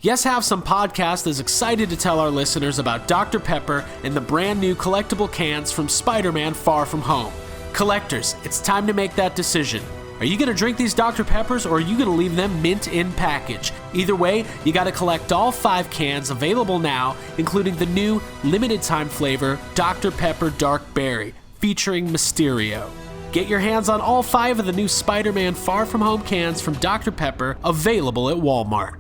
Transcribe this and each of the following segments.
Yes Have Some Podcast is excited to tell our listeners about Dr. Pepper and the brand new collectible cans from Spider-Man Far From Home. Collectors, it's time to make that decision. Are you going to drink these Dr. Peppers or are you going to leave them mint in package? Either way, you got to collect all 5 cans available now, including the new limited time flavor Dr. Pepper Dark Berry, featuring Mysterio. Get your hands on all 5 of the new Spider-Man Far From Home cans from Dr. Pepper, available at Walmart.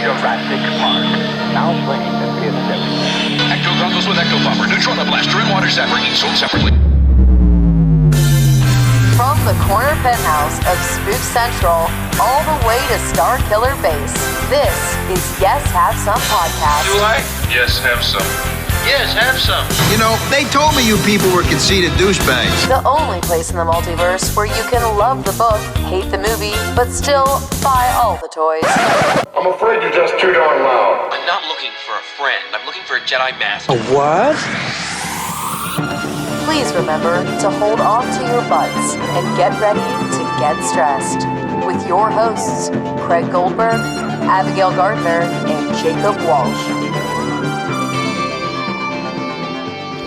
Jurassic Park, now swinging at PS7. Ecto goggles with Ecto Popper, Neutrona Blaster, and Water Zapper, each sold separately. From the corner penthouse of Spook Central, all the way to Star Killer Base, this is Yes Have Some Podcast. Do I? Yes, have some. Yes, have some. You know, they told me you people were conceited douchebags. The only place in the multiverse where you can love the book, hate the movie, but still buy all the toys. I'm afraid you're just too darn loud. I'm not looking for a friend. I'm looking for a Jedi Master. What? Please remember to hold on to your butts and get ready to get stressed. With your hosts, Craig Goldberg, Abigail Gardner, and Jacob Walsh.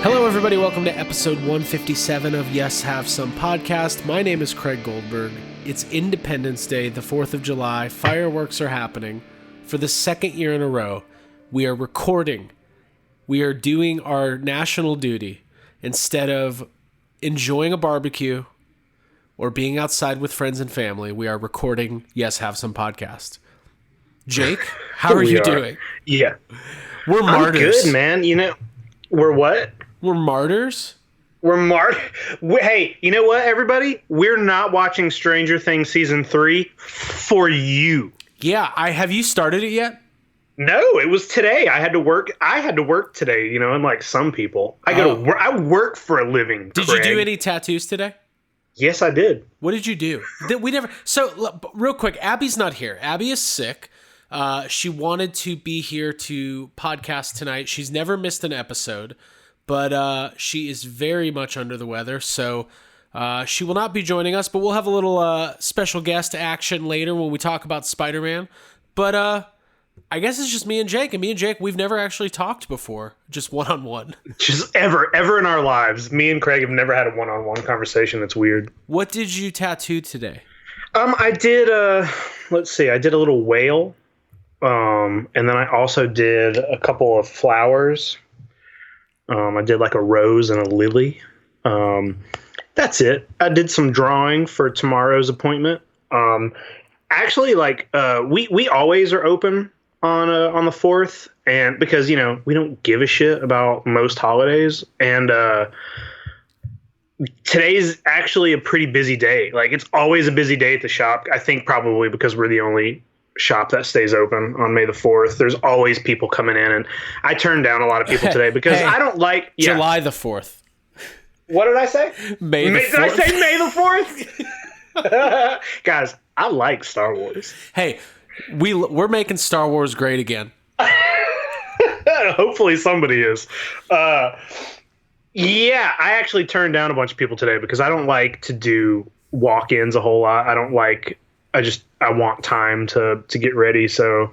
Hello, everybody. Welcome to episode 157 of Yes Have Some Podcast. My name is Craig Goldberg. It's Independence Day, the 4th of July. Fireworks are happening. For the second year in a row, we are recording. We are doing our national duty. Instead of enjoying a barbecue or being outside with friends and family, we are recording Yes Have Some Podcast. Jake, how are you doing? Yeah. We're martyrs. I'm good, man. You know, we're what? We're martyrs? Hey, you know what, everybody? We're not watching Stranger Things Season 3 for you. Yeah, have you started it yet? No, it was today. I had to work today, you know, unlike some people. I work for a living, Did Craig. you do any tattoos today? Yes, I did. What did you do? So, real quick, Abby's not here. Abby is sick. She wanted to be here to podcast tonight. She's never missed an episode, but she is very much under the weather, so she will not be joining us, but we'll have a little special guest action later when we talk about Spider-Man. But I guess it's just me and Jake, we've never actually talked before, just one-on-one. Just ever in our lives. Me and Craig have never had a one-on-one conversation. That's weird. What did you tattoo today? I did, I did a little whale. And then I also did a couple of flowers. I did like a rose and a lily. That's it. I did some drawing for tomorrow's appointment. Actually, we always are open on the 4th, and because, you know, we don't give a shit about most holidays, and today's actually a pretty busy day. Like, it's always a busy day at the shop. I think probably because we're the only shop that stays open on May the 4th. There's always people coming in, and I turned down a lot of people today because I don't like July the 4th. What did I say? May the 4th. Did I say May the 4th? Guys, I like Star Wars. Hey, we're making Star Wars great again. Hopefully somebody is. Yeah, I actually turned down a bunch of people today because I don't like to do walk-ins a whole lot. I want time to get ready. So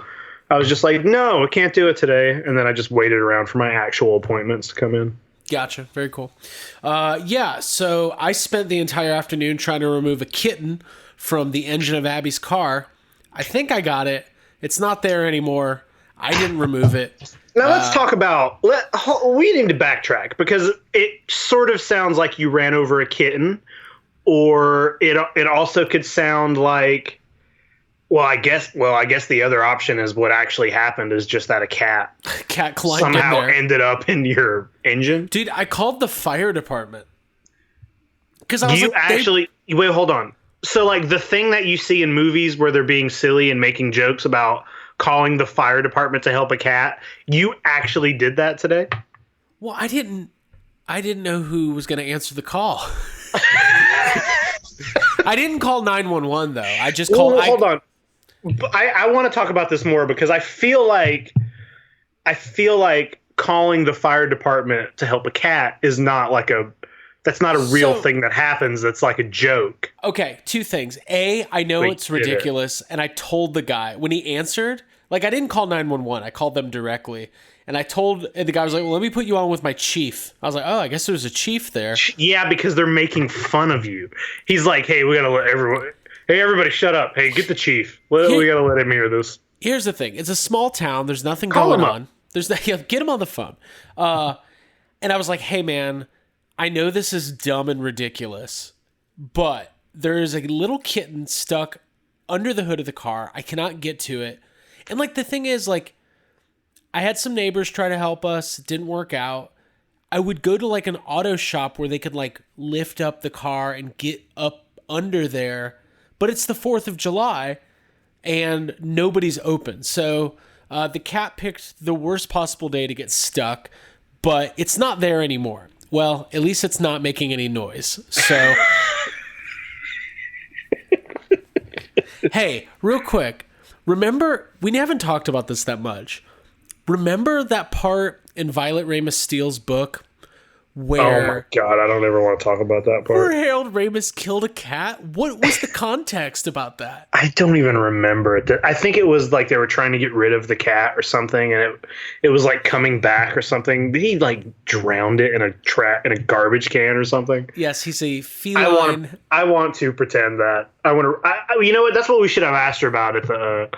I was just like, no, I can't do it today. And then I just waited around for my actual appointments to come in. Gotcha. Very cool. So I spent the entire afternoon trying to remove a kitten from the engine of Abby's car. I think I got it. It's not there anymore. I didn't remove it. Now let's talk about, we need to backtrack because it sort of sounds like you ran over a kitten, or it also could sound like, I guess the other option is what actually happened is just that a cat climbed somehow in there. Ended up in your engine. Dude, I called the fire department. Because Wait, hold on. So, like, the thing that you see in movies where they're being silly and making jokes about calling the fire department to help a cat, you actually did that today? Well, I didn't know who was going to answer the call. I didn't call 911 though. I just called. Hold on. I want to talk about this more because I feel like calling the fire department to help a cat is not like a That's not a real thing that happens. That's like a joke. Okay, two things. A, I know it's ridiculous, and I told the guy when he answered, like I didn't call 911, I called them directly. And the guy was like, well, let me put you on with my chief. I was like, oh, I guess there's a chief there. Yeah, because they're making fun of you. He's like, hey, we got to let everybody shut up. Hey, get the chief. We got to let him hear this. Here's the thing. It's a small town. There's nothing going on. Get him on the phone. And I was like, hey, man, I know this is dumb and ridiculous, but there is a little kitten stuck under the hood of the car. I cannot get to it. And like, the thing is, like, I had some neighbors try to help us. It didn't work out. I would go to like an auto shop where they could like lift up the car and get up under there. But it's the 4th of July and nobody's open. So the cat picked the worst possible day to get stuck, but it's not there anymore. Well, at least it's not making any noise. So, hey, real quick, remember, we haven't talked about this that much. Remember that part in Violet Ramis Steele's book where... Oh my God, I don't ever want to talk about that part. Where Harold Ramis killed a cat? What was the context about that? I don't even remember it. I think it was like they were trying to get rid of the cat or something, and it was like coming back or something. He like drowned it in a garbage can or something. Yes, he's a feline. I want to pretend that. You know what? That's what we should have asked her about at the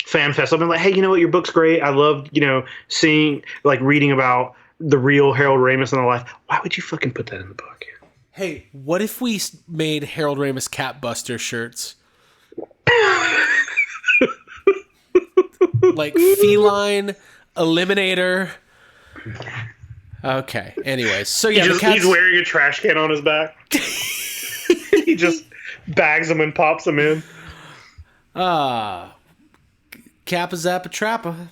fan fest. I've been like, hey, you know what? Your book's great. I love, reading about the real Harold Ramis in the life. Why would you fucking put that in the book? Hey, what if we made Harold Ramis Catbuster shirts? Like feline eliminator. Okay. Anyways, so yeah, he's wearing a trash can on his back. He just bags them and pops them in. Kappa Zappa Trappa.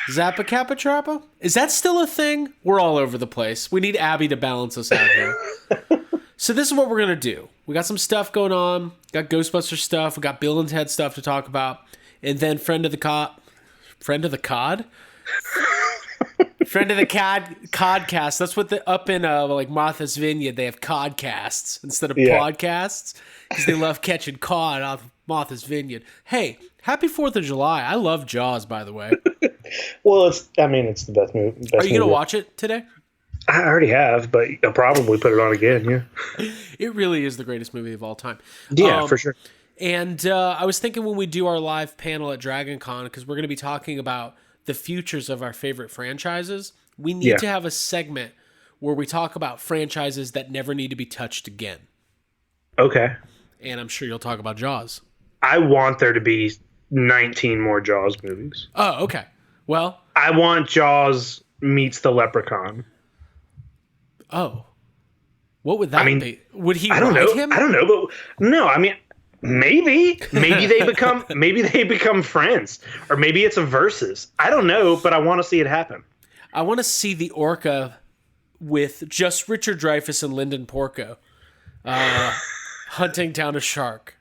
Zappa Kappa Trappa? Is that still a thing? We're all over the place. We need Abby to balance us out here. So this is what we're going to do. We got some stuff going on. Got Ghostbusters stuff. We got Bill and Ted stuff to talk about. And then Friend of the Cod? Friend of the Codcast. That's what up in like Martha's Vineyard, they have codcasts instead of podcasts because they love catching cod off Martha's Vineyard. Hey, happy 4th of July. I love Jaws, by the way. Well, it's the best movie. Are you going to watch it today? I already have, but I'll probably put it on again, yeah. It really is the greatest movie of all time. Yeah, for sure. And I was thinking when we do our live panel at DragonCon, because we're going to be talking about the futures of our favorite franchises, we need to have a segment where we talk about franchises that never need to be touched again. Okay. And I'm sure you'll talk about Jaws. I want there to be 19 more Jaws movies. Oh, okay. Well, I want Jaws meets the Leprechaun. Oh. What would that be? Would he ride him? I don't know, but no, I mean, maybe they become friends, or maybe it's a versus. I don't know, but I want to see it happen. I want to see the orca with just Richard Dreyfuss and Lyndon Porco hunting down a shark.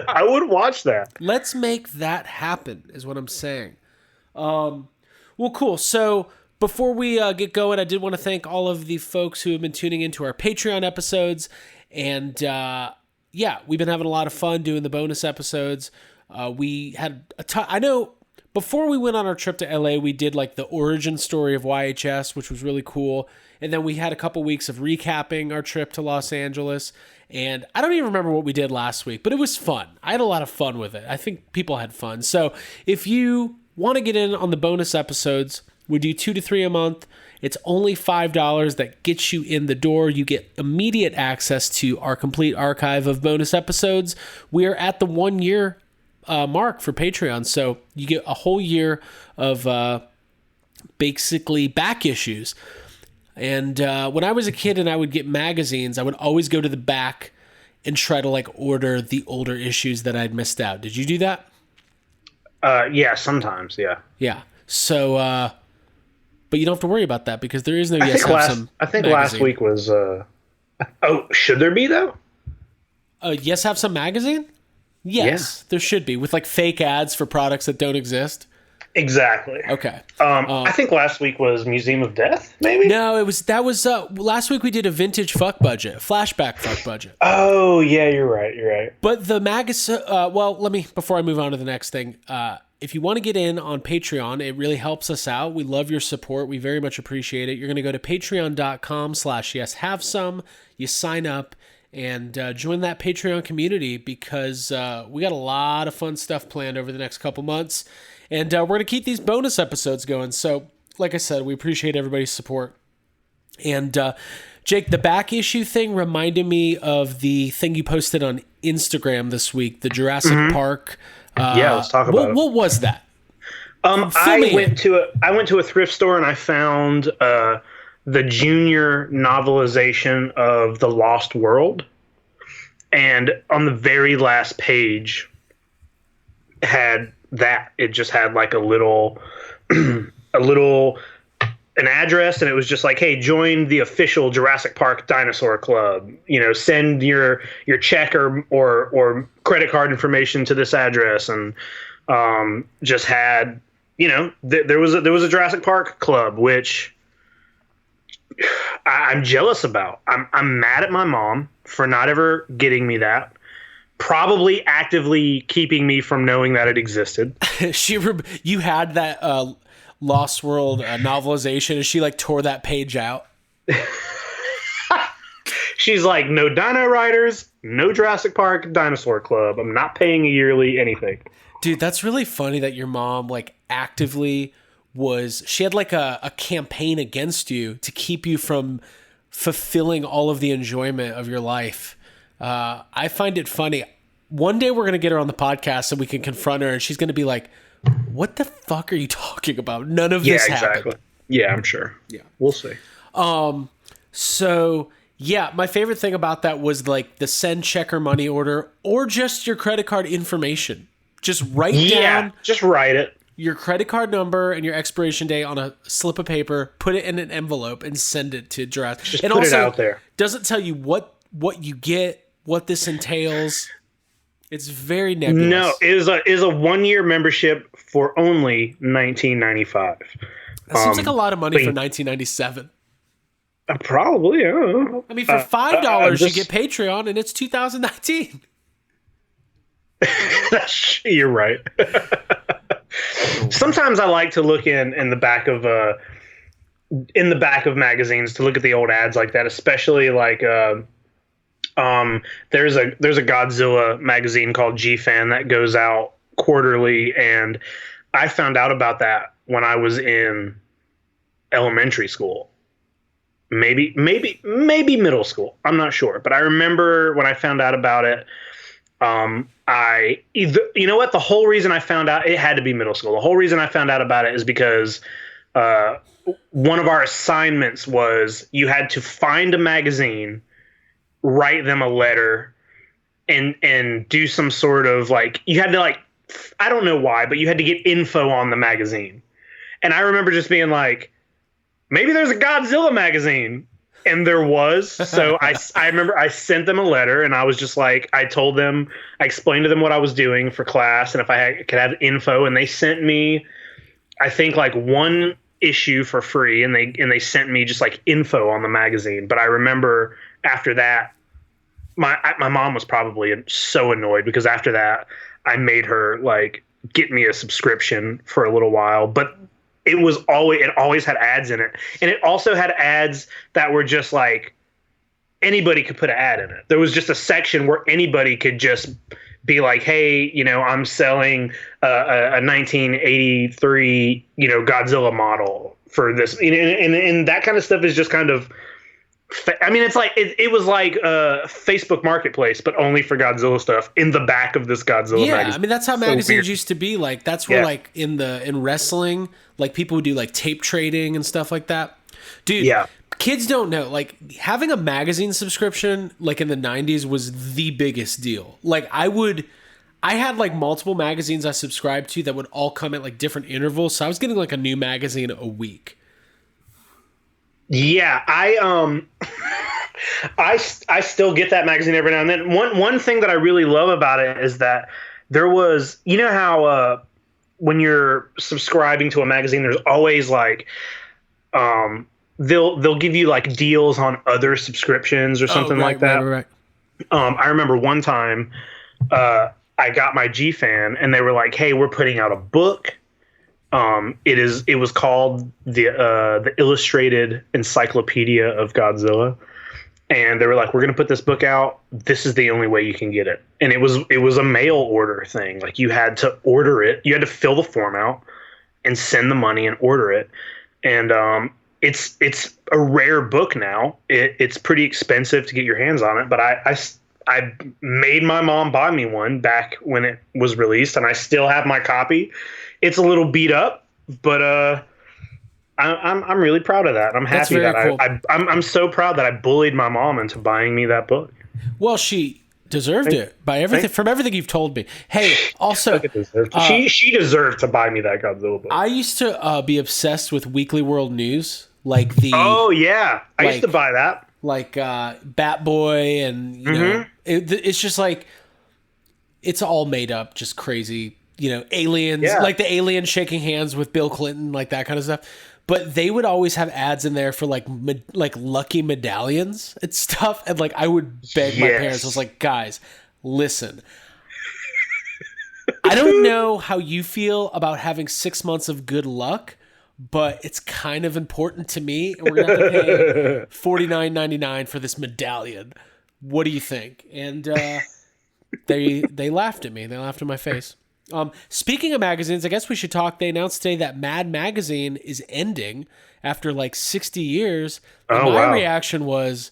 I would watch that. Let's make that happen, is what I'm saying. Well, cool. So before we get going, I did want to thank all of the folks who have been tuning into our Patreon episodes. And we've been having a lot of fun doing the bonus episodes. We had I know before we went on our trip to LA, we did like the origin story of YHS, which was really cool. And then we had a couple weeks of recapping our trip to Los Angeles. And I don't even remember what we did last week, but it was fun. I had a lot of fun with it. I think people had fun. So if you want to get in on the bonus episodes, we do 2 to 3 a month. It's only $5 that gets you in the door. You get immediate access to our complete archive of bonus episodes. We are at the 1 year mark for Patreon. So you get a whole year of basically back issues. And when I was a kid and I would get magazines, I would always go to the back and try to like order the older issues that I'd missed out. Did you do that? Yeah, sometimes. Yeah. Yeah. So, but you don't have to worry about that because there is no Yes Have Some. I think last week was. Should there be though? Yes Have Some magazine? Yes, there should be with like fake ads for products that don't exist. Exactly. Okay. I think last week was Museum of Death, maybe? No, last week we did a vintage flashback fuck budget. Oh, yeah, you're right. But the magazine, before I move on to the next thing, if you want to get in on Patreon, it really helps us out. We love your support. We very much appreciate it. You're going to go to patreon.com/yeshavesome. You sign up and join that Patreon community because we got a lot of fun stuff planned over the next couple months. And we're going to keep these bonus episodes going. So, like I said, we appreciate everybody's support. And Jake, the back issue thing reminded me of the thing you posted on Instagram this week, the Jurassic Park. Let's talk about it. What was that? I went to a thrift store and I found the junior novelization of The Lost World. And on the very last page had that. It just had like a little an address, and it was just like, hey, join the official Jurassic Park Dinosaur Club. Send your check or credit card information to this address, and just had there was a Jurassic Park club, which I'm jealous about. I'm mad at my mom for not ever getting me that. Probably actively keeping me from knowing that it existed. You had that Lost World novelization, and she like tore that page out. She's like, no Dino Riders, no Jurassic Park Dinosaur Club. I'm not paying a yearly anything. Dude, that's really funny that your mom like actively she had like a campaign against you to keep you from fulfilling all of the enjoyment of your life. I find it funny. One day we're going to get her on the podcast and we can confront her, and she's going to be like, what the fuck are you talking about? None of this happened. Yeah, I'm sure. Yeah, we'll see. So yeah, my favorite thing about that was like the send check or money order, or just your credit card information. Just just write it. Your credit card number and your expiration date on a slip of paper, put it in an envelope, and send it to Jurassic. Just put it out there. Doesn't tell you what you get, what this entails. It's very nebulous. No, it is a 1-year membership for only $19.95. That seems like a lot of money for 1997. Probably, I don't know. I mean, for $5 you get Patreon, and it's 2019. You're right. Sometimes I like to look in the back of magazines to look at the old ads like that, especially like there's a Godzilla magazine called G-Fan that goes out quarterly, and I found out about that when I was in elementary school. Maybe middle school. I'm not sure, but I remember when I found out about it. The whole reason I found out, it had to be middle school. The whole reason I found out about it is because one of our assignments was you had to find a magazine, write them a letter, and do some sort of like, you had to like, I don't know why, but you had to get info on the magazine. And I remember just being like, maybe there's a Godzilla magazine. And there was. So I remember I sent them a letter, and I was just like, I explained to them what I was doing for class and if I could have info. And they sent me, I think, like one issue for free. And they sent me just like info on the magazine. But I remember after that, my mom was probably so annoyed because after that, I made her like get me a subscription for a little while. But it always had ads in it. And it also had ads that were just like anybody could put an ad in it. There was just a section where anybody could just be like, hey, I'm selling a 1983, Godzilla model for this. And that kind of stuff is just kind of, I mean, it's like, it was like a Facebook Marketplace, but only for Godzilla stuff in the back of this Godzilla magazine. I mean, that's how magazines used to be. Like, that's where like in wrestling, like people would do like tape trading and stuff like that. Dude, kids don't know. Like having a magazine subscription, like in the 90s, was the biggest deal. Like I had like multiple magazines I subscribed to that would all come at like different intervals. So I was getting like a new magazine a week. Yeah, I still get that magazine every now and then. One thing that I really love about it is that there was, how when you're subscribing to a magazine, there's always like they'll give you like deals on other subscriptions or something like that. Right. I remember one time I got my G Fan and they were like, "Hey, we're putting out a book. It was called the Illustrated Encyclopedia of Godzilla." And they were like, "We're going to put this book out. This is the only way you can get it." And it was a mail order thing. Like you had to order it. You had to fill the form out and send the money and order it. And it's a rare book now. It's pretty expensive to get your hands on it. But I made my mom buy me one back when it was released, and I still have my copy. It's a little beat up, but I'm really proud of that. I'm happy that cool. I'm so proud that I bullied my mom into buying me that book. Well, she deserved it from everything you've told me. Hey, also, she deserved to buy me that Godzilla book. I used to be obsessed with Weekly World News, like the. Oh yeah, I used to buy that. Like Bat Boy, and you know, it's just like it's all made up, just crazy. You know, aliens, like the alien shaking hands with Bill Clinton, like that kind of stuff. But they would always have ads in there for like lucky medallions and stuff. And like I would beg my parents, I was like, guys, listen. I don't know how you feel about having 6 months of good luck, but it's kind of important to me. And we're going to have to pay $49.99 for this medallion. What do you think? And they laughed at me. They laughed in my face. Speaking of magazines, I guess we should talk. They announced today that Mad Magazine is ending after like 60 years. And my reaction was,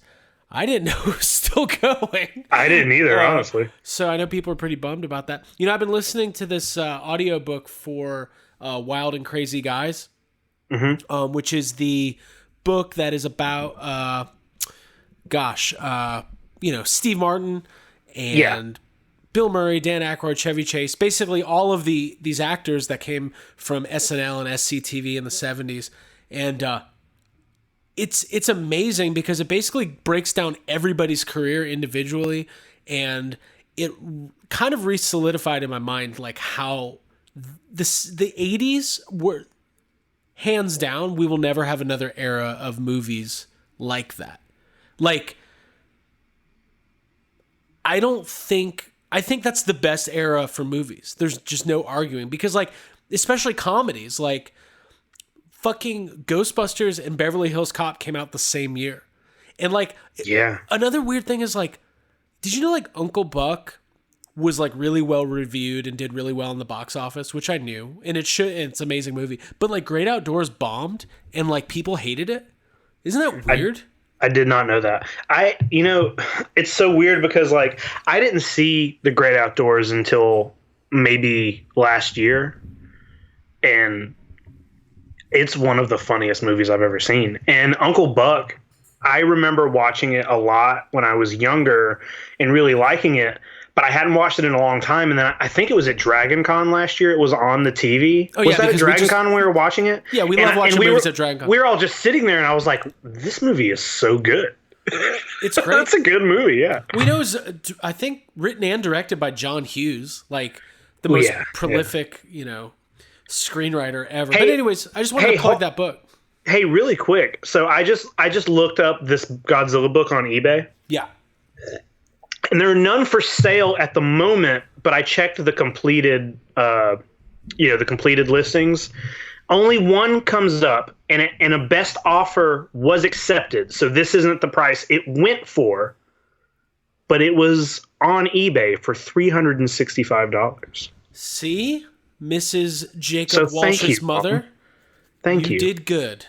I didn't know it was still going. I didn't either, honestly. So I know people are pretty bummed about that. You know, I've been listening to this audiobook for Wild and Crazy Guys, which is the book that is about, Steve Martin and Bill Murray, Dan Aykroyd, Chevy Chase, basically all of these actors that came from SNL and SCTV in the 70s. And it's amazing because it basically breaks down everybody's career individually, and it kind of re-solidified in my mind like how the 80s were, hands down, we will never have another era of movies like that. Like, I think that's the best era for movies. There's just no arguing, because like, especially comedies, like fucking Ghostbusters and Beverly Hills Cop came out the same year. And like, another weird thing is like, did you know like Uncle Buck was like really well reviewed and did really well in the box office, which I knew, and it's an amazing movie, but like Great Outdoors bombed and like people hated it. Isn't that weird? I did not know that. It's so weird because like I didn't see The Great Outdoors until maybe last year, and it's one of the funniest movies I've ever seen. And Uncle Buck, I remember watching it a lot when I was younger and really liking it, but I hadn't watched it in a long time. And then I think it was at Dragon Con last year. It was on the TV. Oh, was that at Dragon Con when we were watching it? Yeah, we love watching movies at Dragon Con. We were all just sitting there, and I was like, this movie is so good. It's great. That's a good movie, yeah. We know it's, I think, written and directed by John Hughes, like the most prolific, screenwriter ever. But anyways, I just wanted to plug that book. Hey, really quick. So I just looked up this Godzilla book on eBay. Yeah. And there are none for sale at the moment, but I checked the completed, the completed listings. Only one comes up, and a best offer was accepted. So this isn't the price it went for, but it was on eBay for $365. See, Mrs. Jacob Walsh's mother. Thank you. You did good.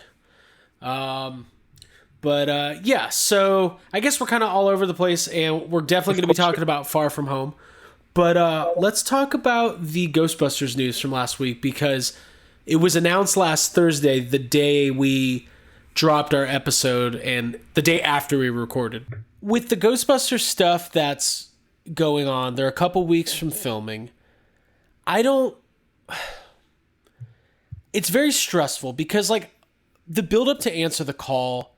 So I guess we're kind of all over the place, and we're definitely going to be talking about Far From Home. But let's talk about the Ghostbusters news from last week, because it was announced last Thursday, the day we dropped our episode and the day after we recorded. With the Ghostbusters stuff that's going on, they're a couple weeks from filming. It's very stressful because like the build-up to Answer the Call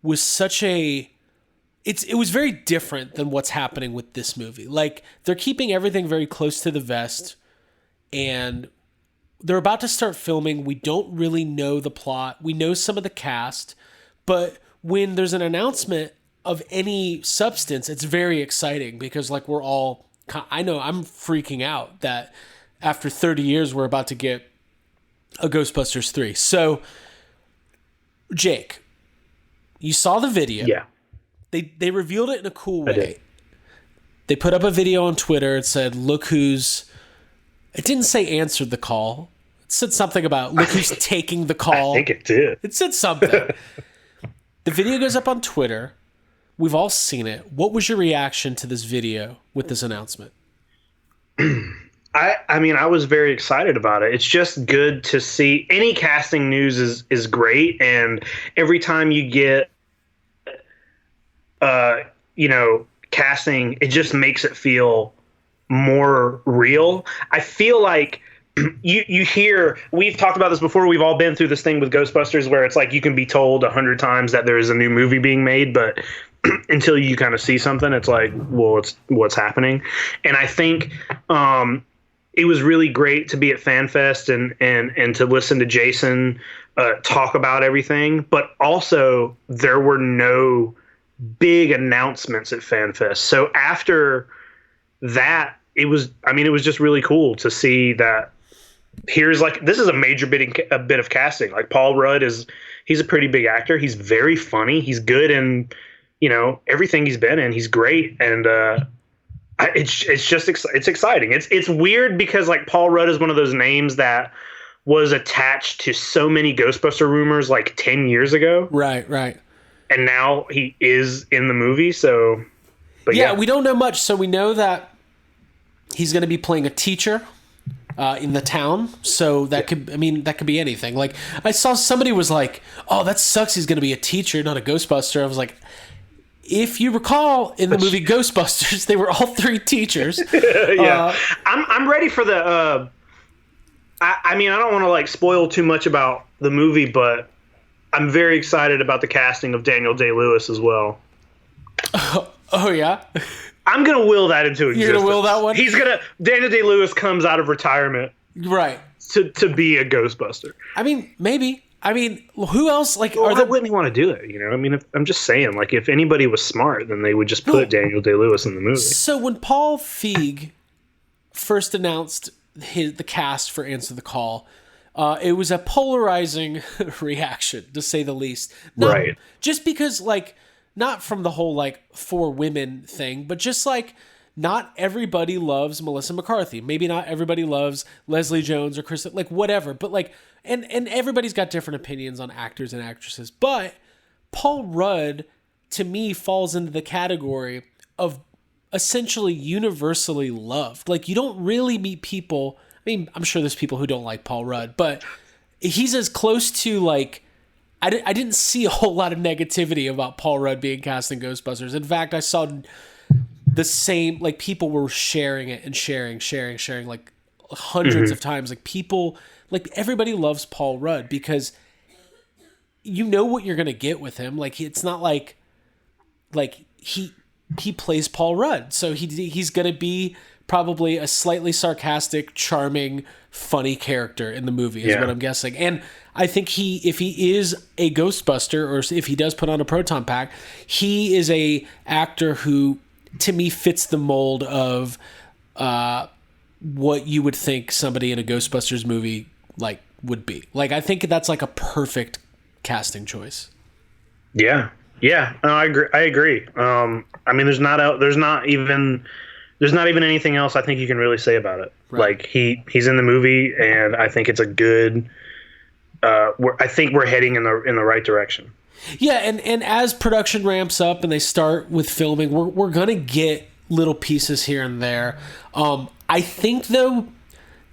was it was very different than what's happening with this movie. Like, they're keeping everything very close to the vest, and they're about to start filming. We don't really know the plot. We know some of the cast, but when there's an announcement of any substance, it's very exciting because like I know I'm freaking out that after 30 years, we're about to get a Ghostbusters 3. So Jake, you saw the video. Yeah. They revealed it in a cool way. I did. They put up a video on Twitter. It said, look who's... It didn't say answered the call. It said something about, look who's taking the call. I think it did. It said something. The video goes up on Twitter. We've all seen it. What was your reaction to this video with this announcement? I mean, I was very excited about it. It's just good to see. Any casting news is great, and every time you get, casting, it just makes it feel more real. I feel like you hear, we've talked about this before. We've all been through this thing with Ghostbusters where it's like you can be told 100 times that there is a new movie being made, but until you kind of see something, it's like, well, it's what's happening. And I think it was really great to be at FanFest and to listen to Jason talk about everything. But also, there were no big announcements at FanFest. So after that, it was just really cool to see that here's like, this is a major bit of casting. Like Paul Rudd he's a pretty big actor. He's very funny. He's good in, everything he's been in. He's great. And it's exciting. It's weird because like Paul Rudd is one of those names that was attached to so many Ghostbuster rumors like 10 years ago. Right. And now he is in the movie. So, but yeah, we don't know much. So we know that he's going to be playing a teacher in the town. So that could be anything. Like I saw somebody was like, "Oh, that sucks. He's going to be a teacher, not a Ghostbuster." I was like, if you recall in the movie Ghostbusters, they were all three teachers. Yeah, I'm ready for the. I mean, I don't want to like spoil too much about the movie, but I'm very excited about the casting of Daniel Day-Lewis as well. Oh yeah. I'm gonna will that into existence. You're gonna will that one? Daniel Day-Lewis comes out of retirement, right, to be a Ghostbuster. I mean, maybe. I mean, who else? Like, why wouldn't he want to do it? I mean, I'm just saying, like, if anybody was smart, then they would just put Daniel Day-Lewis in the movie. So when Paul Feig first announced the cast for Answer the Call, it was a polarizing reaction, to say the least. Right. Just because, like, not from the whole, like, for women thing, but just, like, not everybody loves Melissa McCarthy. Maybe not everybody loves Leslie Jones or Chris, like, whatever. But, like, and everybody's got different opinions on actors and actresses. But Paul Rudd, to me, falls into the category of essentially universally loved. Like, you don't really meet people. I mean, I'm sure there's people who don't like Paul Rudd, but he's as close to, like, I didn't see a whole lot of negativity about Paul Rudd being cast in Ghostbusters. In fact, I saw the same, like, people were sharing it and sharing like hundreds of times. Like, people, like, everybody loves Paul Rudd because you know what you're going to get with him. Like, it's not like he plays Paul Rudd. So he's going to be probably a slightly sarcastic, charming, funny character in the movie is what I'm guessing. And I think if he is a Ghostbuster, or if he does put on a proton pack, he is a actor who, to me, fits the mold of what you would think somebody in a Ghostbusters movie like would be. Like, I think that's like a perfect casting choice. Yeah. No, I agree. I mean, there's not even anything else I think you can really say about it. Right. Like, he's in the movie, and I think it's a good. I think we're heading in the right direction. Yeah, and as production ramps up and they start with filming, we're gonna get little pieces here and there. I think though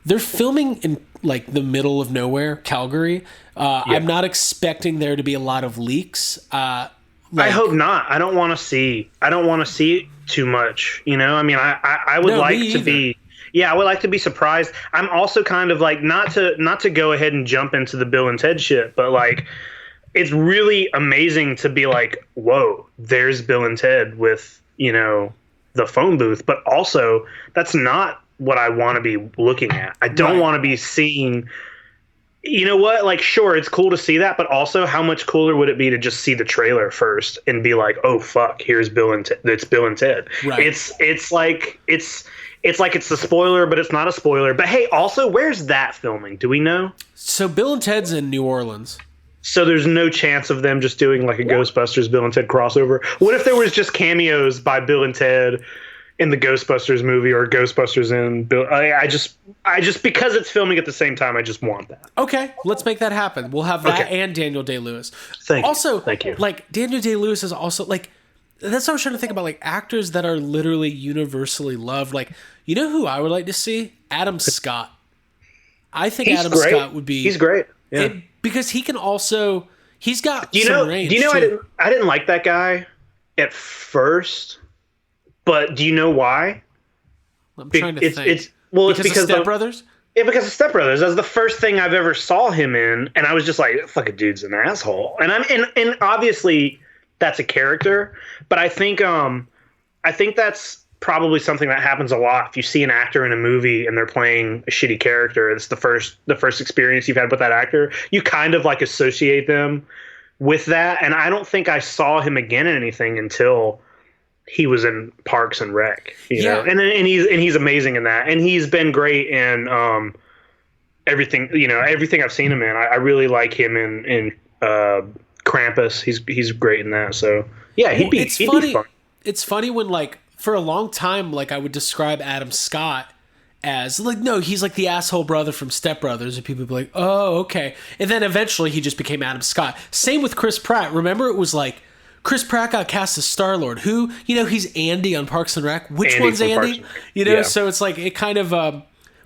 they're filming in like the middle of nowhere, Calgary. I'm not expecting there to be a lot of leaks. I hope not. I don't want to see too much. I mean, I would like to be. Yeah, I would like to be surprised. I'm also kind of like not to go ahead and jump into the Bill and Ted shit, but like it's really amazing to be like, whoa, there's Bill and Ted with, the phone booth, but also that's not what I want to be looking at. I don't want to be seeing. You know what? Like, sure, it's cool to see that, but also, how much cooler would it be to just see the trailer first and be like, "Oh fuck, here's Bill and it's Bill and Ted." Right. It's like it's the spoiler, but it's not a spoiler. But hey, also, where's that filming? Do we know? So Bill and Ted's in New Orleans. So there's no chance of them just doing like a Ghostbusters Bill and Ted crossover. What if there was just cameos by Bill and Ted in the Ghostbusters movie, or Ghostbusters in Bill? I just because it's filming at the same time, I just want that. Okay, let's make that happen. We'll have that and Daniel Day-Lewis. Thank you. Like, Daniel Day-Lewis is also like, that's what I was trying to think about, like actors that are literally universally loved. Like, you know who I would like to see? Adam Scott. I think Adam Scott would be. He's great. Yeah. Because he can also. He's got some range. Do you know? I didn't like that guy at first. But do you know why? I'm trying to think. It's because of Step Brothers? Yeah, because of Step Brothers. That was the first thing I've ever saw him in, and I was just like, "Fucking dude's an asshole." And obviously that's a character, but I think that's probably something that happens a lot. If you see an actor in a movie and they're playing a shitty character, it's the first experience you've had with that actor. You kind of like associate them with that, and I don't think I saw him again in anything until he was in Parks and Rec, you know, and he's amazing in that, and he's been great in everything I've seen him in. I really like him in Krampus. He's great in that. So yeah, he'd be fun. It's funny when, like, for a long time, like, I would describe Adam Scott as like, no, he's like the asshole brother from Step Brothers, and people would be like, oh, okay, and then eventually he just became Adam Scott. Same with Chris Pratt. Remember, it was like, Chris Pratt got cast as Star-Lord, who, you know, he's Andy on Parks and Rec. Which one's Andy? You know, so it's like, it kind of,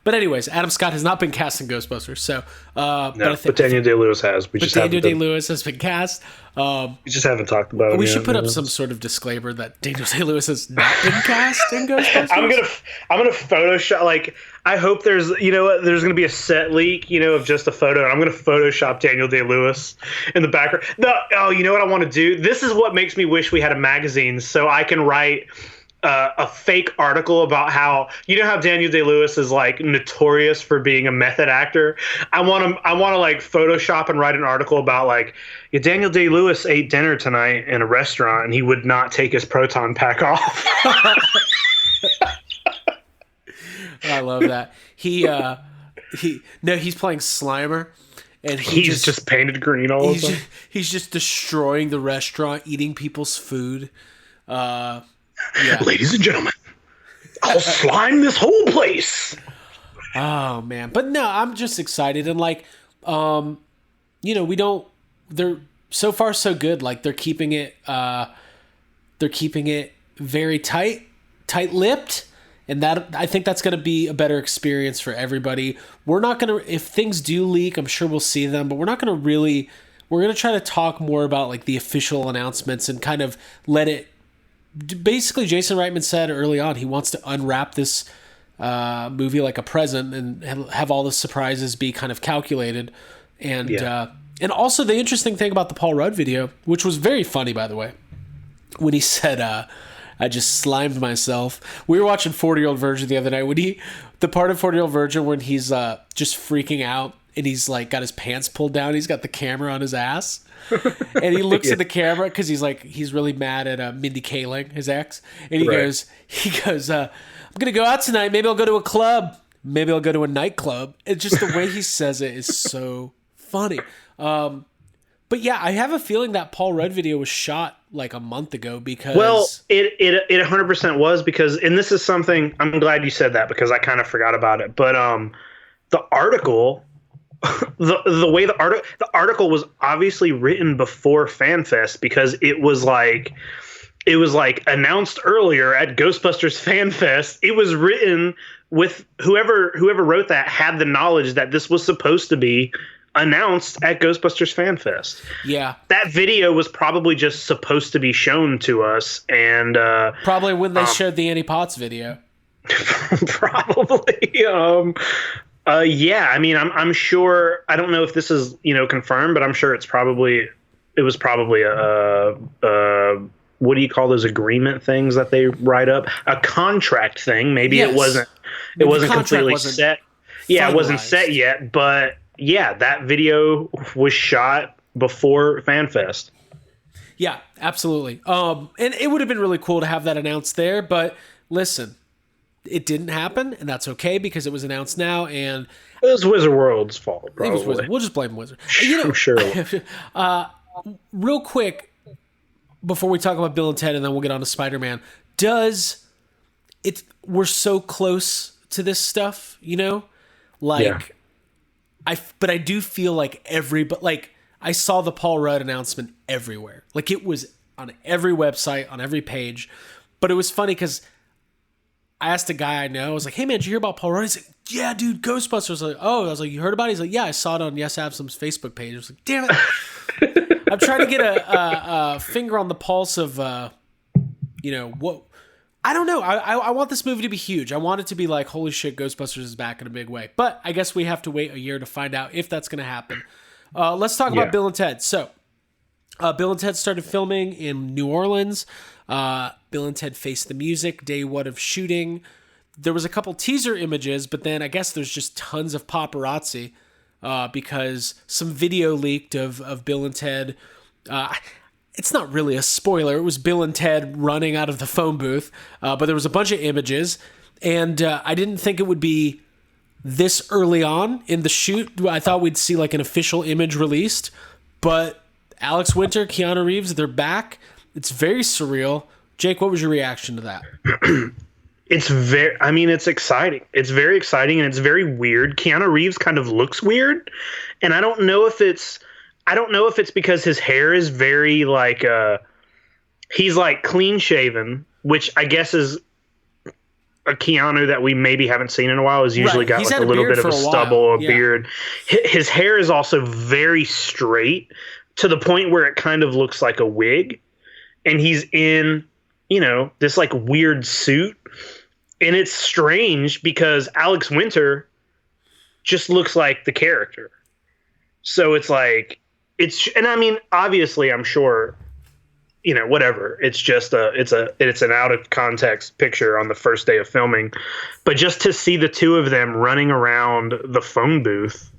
but anyways, Adam Scott has not been cast in Ghostbusters, so, but Daniel Day-Lewis has. Daniel Day-Lewis has been cast. We just haven't talked about it. We should put up some sort of disclaimer that Daniel Day-Lewis has not been cast in Ghostbusters. I'm gonna Photoshop, like, I hope there's gonna be a set leak, of just a photo, and I'm gonna Photoshop Daniel Day-Lewis in the background. You know what I want to do? This is what makes me wish we had a magazine, so I can write a fake article about how Daniel Day-Lewis is like notorious for being a method actor. I want to like Photoshop and write an article about like, Daniel Day-Lewis ate dinner tonight in a restaurant and he would not take his proton pack off. I love that. He's playing Slimer, and he's just painted green all the time. He's just destroying the restaurant, eating people's food. Yeah. Ladies and gentlemen, I'll slime this whole place. Oh man, but no, I'm just excited, and like, they're so far so good. Like, they're keeping it very tight-lipped, and that, I think that's going to be a better experience for everybody. We're not going to, if things do leak, I'm sure we'll see them, but we're not going to we're going to try to talk more about like the official announcements and kind of let it. Basically, Jason Reitman said early on he wants to unwrap this movie like a present and have all the surprises be kind of calculated. And and also the interesting thing about the Paul Rudd video, which was very funny, by the way, when he said, I just slimed myself. We were watching 40-Year-Old Virgin the other night. The part of 40-Year-Old Virgin when he's just freaking out and he's like got his pants pulled down. He's got the camera on his ass. And he looks at the camera because he's really mad at Mindy Kaling, his ex, and he goes, I'm gonna go out tonight. Maybe I'll go to a club. Maybe I'll go to a nightclub. It's just the way he says it is so funny. But yeah, I have a feeling that Paul Rudd video was shot like a month ago because it 100% was, because, and this is something, I'm glad you said that because I kind of forgot about it. But the article. The way the article was obviously written before FanFest, because it was like announced earlier at Ghostbusters FanFest. It was written with whoever wrote that had the knowledge that this was supposed to be announced at Ghostbusters FanFest. Yeah, that video was probably just supposed to be shown to us, and probably when they showed the Annie Potts video. Probably. Yeah, I mean, I'm sure. I don't know if this is confirmed, but I'm sure it was probably a what do you call those agreement things that they write up? A contract thing. Maybe it wasn't. it wasn't completely set. Yeah, it wasn't set yet, but yeah, that video was shot before FanFest. Yeah, absolutely. And it would have been really cool to have that announced there, but listen, it didn't happen, and that's okay because it was announced now, and it was Wizard World's fault, probably. We'll just blame Wizard. I'm sure. Real quick, before we talk about Bill and Ted, and then we'll get on to Spider-Man, we're so close to this stuff, you know? Like, yeah. But I do feel like I saw the Paul Rudd announcement everywhere. Like, it was on every website, on every page. But it was funny because I asked a guy I know, I was like, hey man, did you hear about Paul Rudd? He's like, yeah, dude, Ghostbusters. I was like, you heard about it? He's like, yeah, I saw it on Yes Absom's Facebook page. I was like, damn it. I'm trying to get a finger on the pulse of, what. I don't know. I want this movie to be huge. I want it to be like, holy shit, Ghostbusters is back in a big way. But I guess we have to wait a year to find out if that's going to happen. Let's talk about Bill and Ted. So, Bill and Ted started filming in New Orleans. Bill and Ted Face the Music, day one of shooting. There was a couple teaser images, but then I guess there's just tons of paparazzi because some video leaked of Bill and Ted. It's not really a spoiler. It was Bill and Ted running out of the phone booth, but there was a bunch of images, and I didn't think it would be this early on in the shoot. I thought we'd see like an official image released, but Alex Winter, Keanu Reeves, they're back. It's very surreal. Jake, what was your reaction to that? It's exciting. It's very exciting, and it's very weird. Keanu Reeves kind of looks weird, and I don't know if it's because his hair is very like he's like clean shaven, which I guess is a Keanu that we maybe haven't seen in a while. Has usually got like a little bit of a stubble, a beard. His hair is also very straight to the point where it kind of looks like a wig, and he's in, this like weird suit, and it's strange because Alex Winter just looks like the character. So it's like, and I mean, obviously, I'm sure, whatever. It's just it's an out of context picture on the first day of filming, but just to see the two of them running around the phone booth,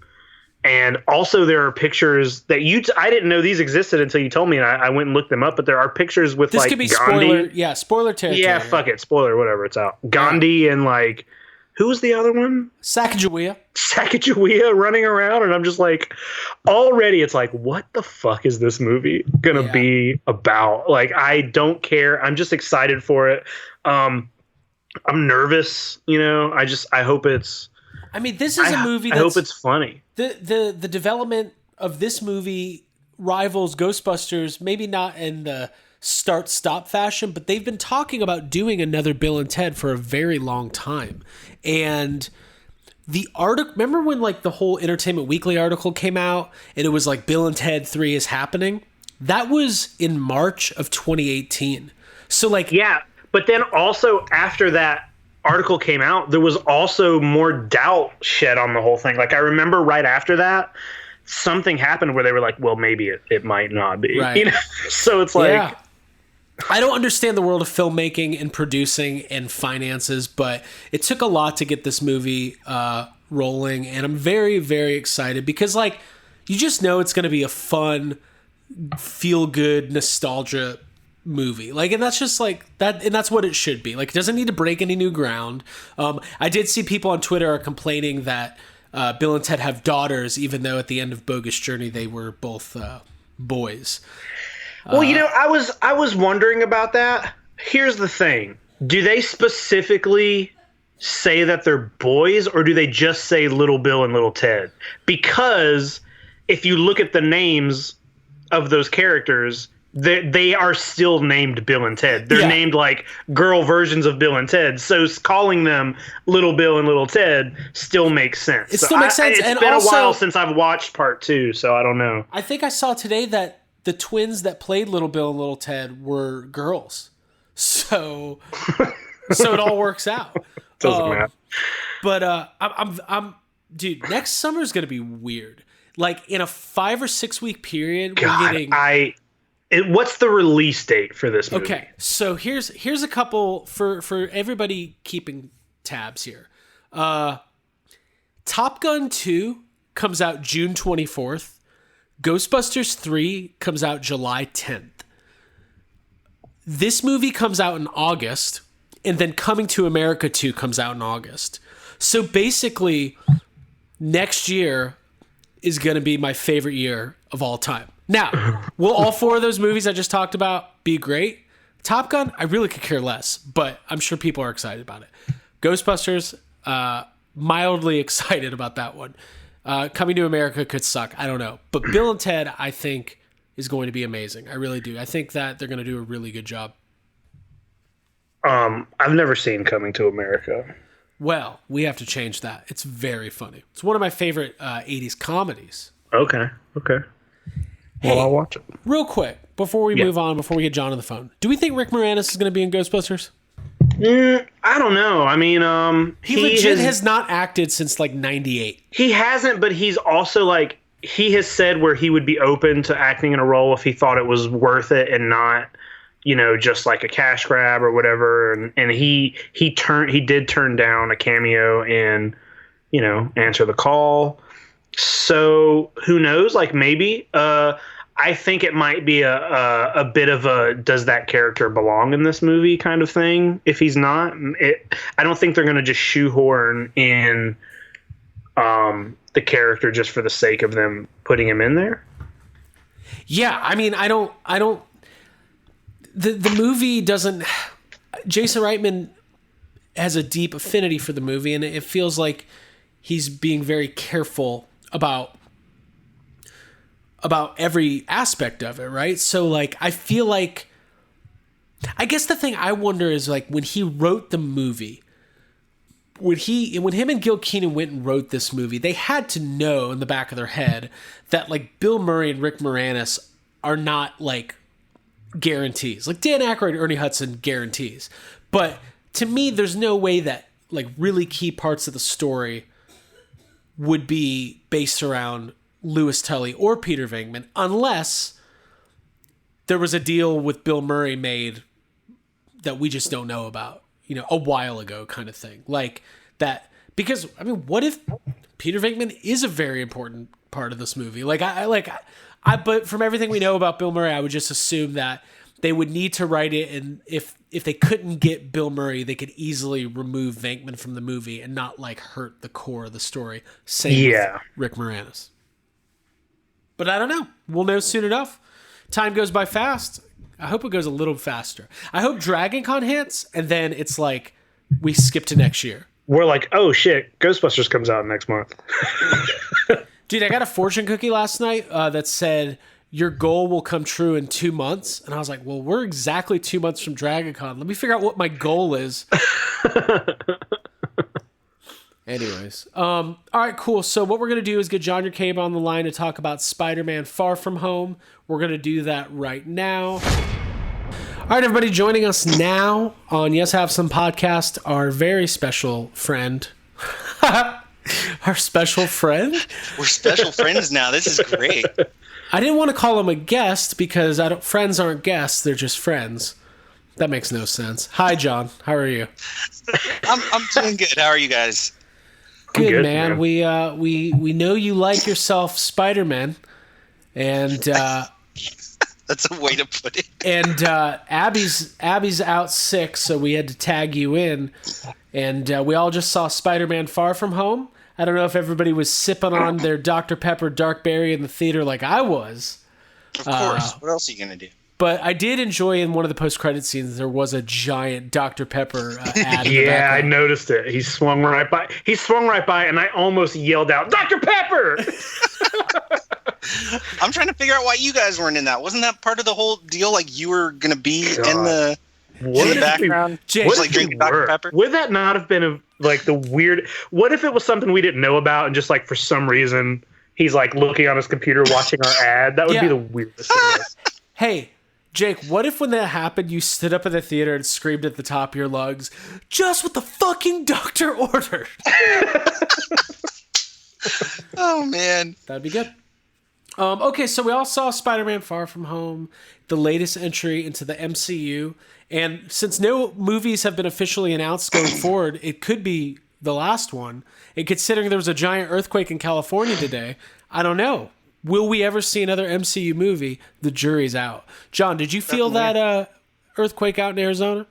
and also there are pictures that I didn't know these existed until you told me, and I went and looked them up. But there are pictures with this could be Gandhi. Spoiler territory. Yeah, fuck it, spoiler, whatever. It's out. Gandhi and like. Who was the other one? Sacagawea running around, and I'm just like, already it's like, what the fuck is this movie gonna be about? Like, I don't care. I'm just excited for it. I'm nervous, I hope it's. I mean, this is a movie. I hope it's funny. The development of this movie rivals Ghostbusters, maybe not in the start-stop fashion, but they've been talking about doing another Bill and Ted for a very long time. And the article, remember when like the whole Entertainment Weekly article came out and it was like Bill and Ted 3 is happening? That was in March of 2018. So like, yeah, but then also after that article came out, there was also more doubt shed on the whole thing. Like, I remember right after that, something happened where they were like, well, maybe it might not be, right. So it's like, I don't understand the world of filmmaking and producing and finances, but it took a lot to get this movie rolling, and I'm very, very excited because, like, you just know it's going to be a fun, feel-good nostalgia movie. Like, and that's just like that, and that's what it should be. Like, it doesn't need to break any new ground. I did see people on Twitter are complaining that Bill and Ted have daughters, even though at the end of Bogus Journey they were both boys. Well, I was wondering about that. Here's the thing. Do they specifically say that they're boys, or do they just say Little Bill and Little Ted? Because if you look at the names of those characters, they are still named Bill and Ted. They're named like girl versions of Bill and Ted. So calling them Little Bill and Little Ted still makes sense. It still makes sense. It's been a while since I've watched part 2, so I don't know. I think I saw today that the twins that played Little Bill and Little Ted were girls. So it all works out. Doesn't matter. But I'm dude, next summer is going to be weird. Like, in a 5 or 6 week period, we're getting what's the release date for this movie? Okay. So here's a couple for everybody keeping tabs here. Top Gun 2 comes out June 24th. Ghostbusters 3 comes out July 10th. This movie comes out in August, and then Coming to America 2 comes out in August. So basically, next year is going to be my favorite year of all time. Now, will all 4 of those movies I just talked about be great? Top Gun, I really could care less, but I'm sure people are excited about it. Ghostbusters, mildly excited about that one. Coming to America could suck. I don't know. But Bill and Ted, I think, is going to be amazing. I really do. I think that they're going to do a really good job. I've never seen Coming to America. Well, we have to change that. It's very funny. It's one of my favorite 80s comedies. Okay. Hey, well, I'll watch it. Real quick, before we move on, before we get John on the phone, do we think Rick Moranis is going to be in Ghostbusters? I don't know. I mean, he legit has not acted since like 98. He hasn't, but he's also like, he has said where he would be open to acting in a role if he thought it was worth it and not, just like a cash grab or whatever. And he did turn down a cameo in, Answer the Call. So who knows? Like maybe, I think it might be a bit of a does that character belong in this movie kind of thing. If he's not, I don't think they're going to just shoehorn in the character just for the sake of them putting him in there. Yeah, I mean, I don't. The movie doesn't. Jason Reitman has a deep affinity for the movie, and it feels like he's being very careful about every aspect of it, right? So like I feel like I guess the thing I wonder is like when he wrote the movie, when him and Gil Keane went and wrote this movie, they had to know in the back of their head that like Bill Murray and Rick Moranis are not like guarantees. Like Dan Aykroyd, Ernie Hudson guarantees. But to me, there's no way that like really key parts of the story would be based around Louis Tully or Peter Venkman unless there was a deal with Bill Murray made that we just don't know about, a while ago kind of thing. Like that, because I mean, what if Peter Venkman is a very important part of this movie? But from everything we know about Bill Murray, I would just assume that they would need to write it, and if they couldn't get Bill Murray, they could easily remove Venkman from the movie and not like hurt the core of the story. Same with Rick Moranis. But I don't know. We'll know soon enough. Time goes by fast. I hope it goes a little faster. I hope Dragon Con hits, and then it's like we skip to next year. We're like, oh shit, Ghostbusters comes out next month. Dude, I got a fortune cookie last night that said, your goal will come true in 2 months. And I was like, well, we're exactly 2 months from Dragon Con. Let me figure out what my goal is. Anyways. All right, cool. So what we're going to do is get John Yurcaba on the line to talk about Spider-Man Far From Home. We're going to do that right now. All right, everybody, joining us now on Yes Have Some Podcast, our very special friend. Our special friend? We're special friends now. This is great. I didn't want to call him a guest because friends aren't guests. They're just friends. That makes no sense. Hi, John. How are you? I'm doing good. How are you guys? Good, man. We know you like yourself Spider-Man, and that's a way to put it. And Abby's out sick, so we had to tag you in, and we all just saw Spider-Man Far From Home. I don't know if everybody was sipping on their Dr. Pepper Dark Berry in the theater like I was. Of course. What else are you gonna do? But I did enjoy in one of the post-credit scenes, there was a giant Dr. Pepper ad. Yeah, I noticed it. He swung right by, and I almost yelled out, Dr. Pepper! I'm trying to figure out why you guys weren't in that. Wasn't that part of the whole deal? Like you were going to be in the background? What like drinking Dr. Pepper? Would that not have been the weird... What if it was something we didn't know about and just like for some reason he's like looking on his computer watching our ad? That would be the weirdest thing. Hey, Jake, what if when that happened, you stood up in the theater and screamed at the top of your lungs, just what the fucking doctor ordered? Oh, man. That'd be good. Okay, so we all saw Spider-Man Far From Home, the latest entry into the MCU. And since no movies have been officially announced going forward, it could be the last one. And considering there was a giant earthquake in California today, I don't know. Will we ever see another MCU movie? The jury's out. John, did you feel that earthquake out in Arizona?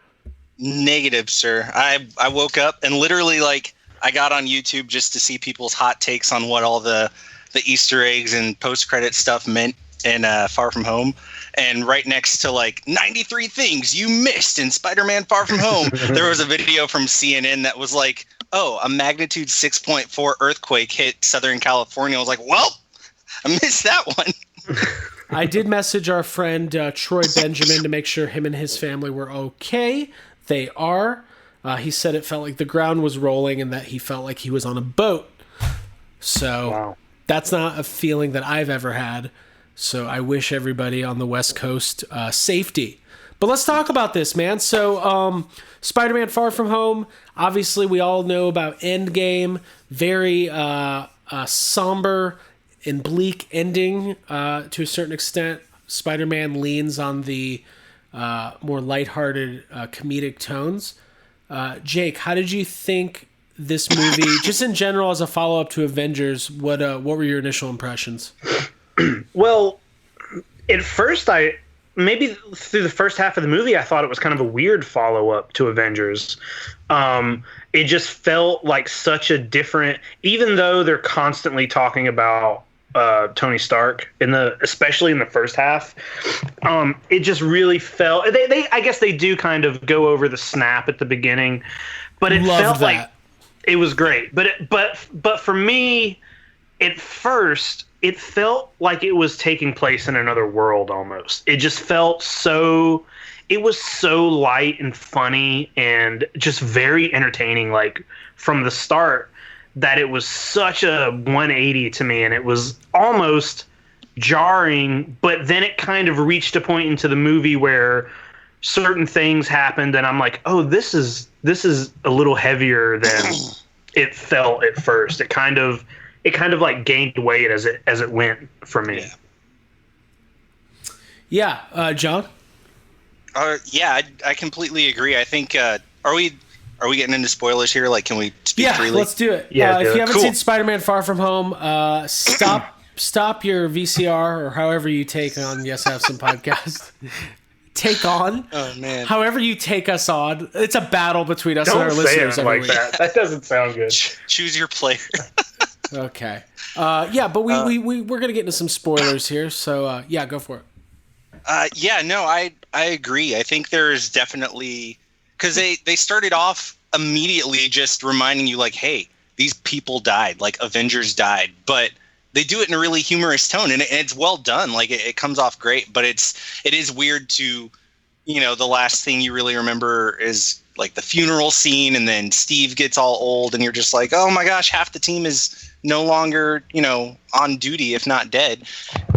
Negative, sir. I woke up and literally, like, I got on YouTube just to see people's hot takes on what all the Easter eggs and post-credit stuff meant in Far From Home. And right next to, like, 93 things you missed in Spider-Man Far From Home, there was a video from CNN that was like, oh, a magnitude 6.4 earthquake hit Southern California. I was like, well, I missed that one. I did message our friend Troy Benjamin to make sure him and his family were okay. They are. He said it felt like the ground was rolling and that he felt like he was on a boat. So That's not a feeling that I've ever had. So I wish everybody on the West Coast safety. But let's talk about this, man. So Spider-Man Far From Home, obviously we all know about Endgame. Very somber and bleak ending to a certain extent. Spider-Man leans on the more lighthearted comedic tones. Jake, how did you think this movie, just in general as a follow-up to Avengers, what were your initial impressions? Well, at first maybe through the first half of the movie, I thought it was kind of a weird follow-up to Avengers. It just felt like such a different, even though they're constantly talking about Tony Stark especially in the first half, it just really felt, I guess they do kind of go over the snap at the beginning, but it felt like it was great. But for me, at first, it felt like it was taking place in another world almost. It just felt it was so light and funny and just very entertaining, like from the start, that it was such a 180 to me, and it was almost jarring, but then it kind of reached a point into the movie where certain things happened and I'm like, oh, this is a little heavier than it felt at first. It kind of like gained weight as it went for me. Yeah. John? I completely agree. I think are we getting into spoilers here? Like, can we speak freely? Yeah, let's do it. Yeah, if you haven't seen Spider-Man Far From Home, stop your VCR or however you take on Yes Have Some podcast. Take on. Oh man. However you take us on. It's a battle between us and our Don't listeners say it every like week. that. That doesn't sound good. Choose your player. Okay. But we're gonna get into some spoilers here. So go for it. I agree. I think there's definitely, because they started off immediately just reminding you, like, hey, these people died, like Avengers died, but they do it in a really humorous tone, and it's well done. Like it comes off great, but it is weird to, the last thing you really remember is like the funeral scene, and then Steve gets all old, and you're just like, oh my gosh, half the team is no longer, on duty, if not dead.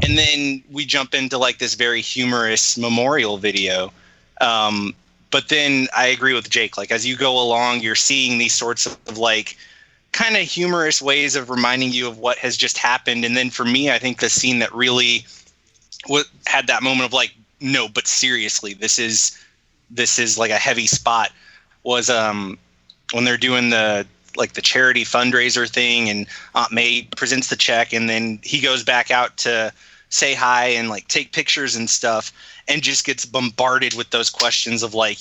And then we jump into like this very humorous memorial video. But then I agree with Jake. Like, as you go along, you're seeing these sorts of like kind of humorous ways of reminding you of what has just happened. And then for me, I think the scene that really had that moment of like, no, but seriously, this is like a heavy spot, was when they're doing the charity fundraiser thing, and Aunt May presents the check, and then he goes back out to say hi and like take pictures and stuff, and just gets bombarded with those questions of like,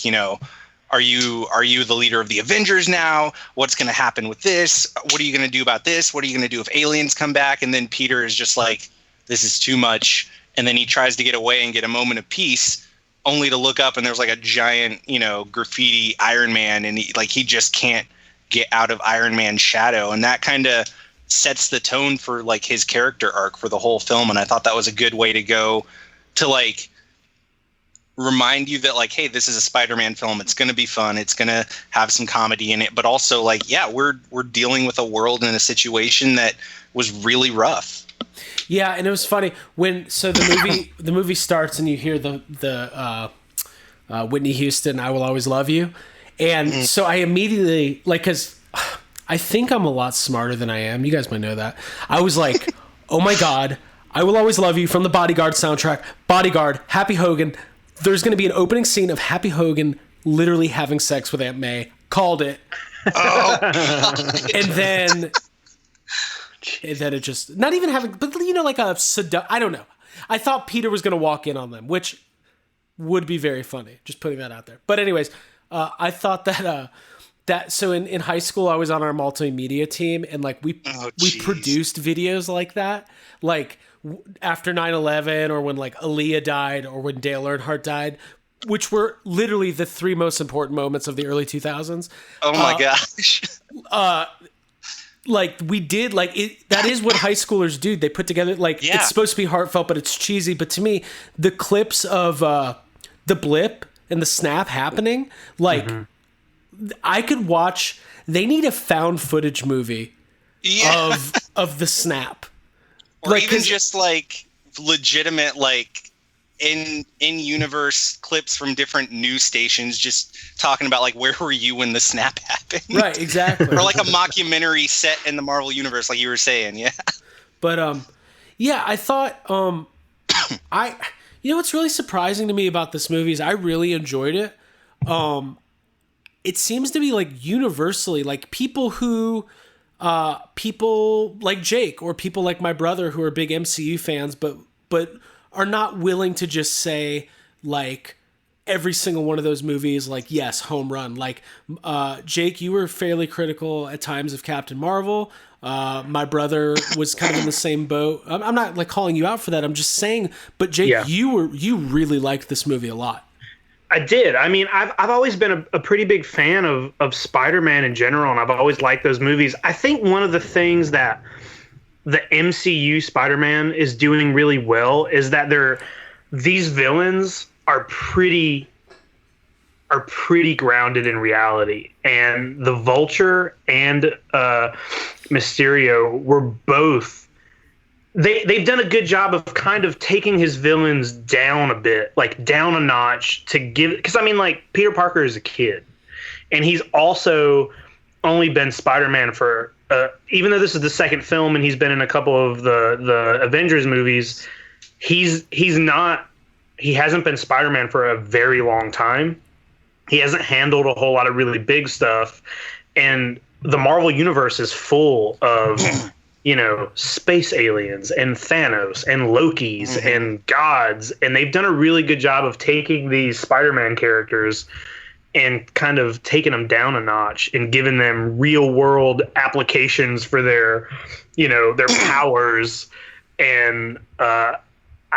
are you the leader of the Avengers now? What's going to happen with this? What are you going to do about this? What are you going to do if aliens come back? And then Peter is just like, this is too much. And then he tries to get away and get a moment of peace, only to look up and there's like a giant, graffiti Iron Man, and he just can't get out of Iron Man's shadow. And that kind of sets the tone for like his character arc for the whole film. And I thought that was a good way to go to like remind you that like, hey, this is a Spider-Man film. It's going to be fun. It's going to have some comedy in it, but also like, yeah, we're dealing with a world and a situation that was really rough. Yeah, and it was funny the movie starts and you hear the Whitney Houston, "I Will Always Love You," and so I immediately, like, because I think I'm a lot smarter than I am. You guys might know that. I was like, oh my God, "I Will Always Love You" from the Bodyguard soundtrack. Bodyguard, Happy Hogan. There's going to be an opening scene of Happy Hogan literally having sex with Aunt May. Called it. Oh, God. And then it just, not even having, but like I don't know. I thought Peter was going to walk in on them, which would be very funny. Just putting that out there. But anyways, I thought that so in high school I was on our multimedia team, and like we produced videos like that, like after 9/11 or when like Aaliyah died or when Dale Earnhardt died, which were literally the three most important moments of the early 2000s. Oh my gosh. Like we did, like that is what high schoolers do. They put together, like, it's supposed to be heartfelt, but it's cheesy. But to me, the clips of the blip and the snap happening, like I could watch. They need a found footage movie of the snap, or like, even just like legitimate like in universe clips from different news stations just talking about like where were you when the snap happened. Right, exactly. Or like a mockumentary set in the Marvel universe, like you were saying. But I thought what's really surprising to me about this movie is I really enjoyed it. It seems to be like universally, like people like Jake or people like my brother who are big MCU fans but are not willing to just say like every single one of those movies, like, yes, home run. Like, Jake, you were fairly critical at times of Captain Marvel. My brother was kind of in the same boat. I'm not like calling you out for that. I'm just saying, but Jake, you really liked this movie a lot. I did. I mean, I've always been a pretty big fan of Spider-Man in general, and I've always liked those movies. I think one of the things that the MCU Spider-Man is doing really well is that these villains are pretty grounded in reality, and the Vulture and Mysterio were both. They've done a good job of kind of taking his villains down a bit, like down a notch, to give. Because I mean, like, Peter Parker is a kid, and he's also only been Spider-Man for. Even though this is the second film and he's been in a couple of the Avengers movies, he hasn't been Spider-Man for a very long time. He hasn't handled a whole lot of really big stuff, and the Marvel universe is full of space aliens and Thanos and Lokis and gods, and they've done a really good job of taking these Spider-Man characters and kind of taking them down a notch and giving them real world applications for their powers. And I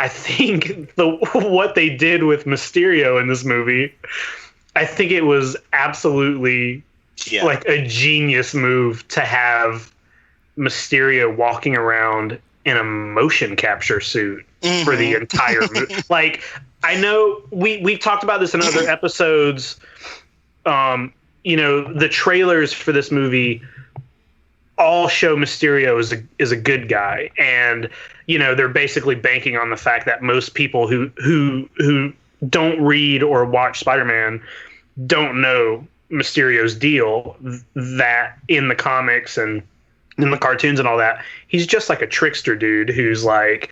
think what they did with Mysterio in this movie, I think it was absolutely like a genius move to have Mysterio walking around in a motion capture suit for the entire movie. Like, I know we've talked about this in other episodes. The trailers for this movie all show Mysterio as a good guy, and they're basically banking on the fact that most people who don't read or watch Spider-Man don't know Mysterio's deal, that in the comics and in the cartoons and all that, he's just like a trickster dude who's like,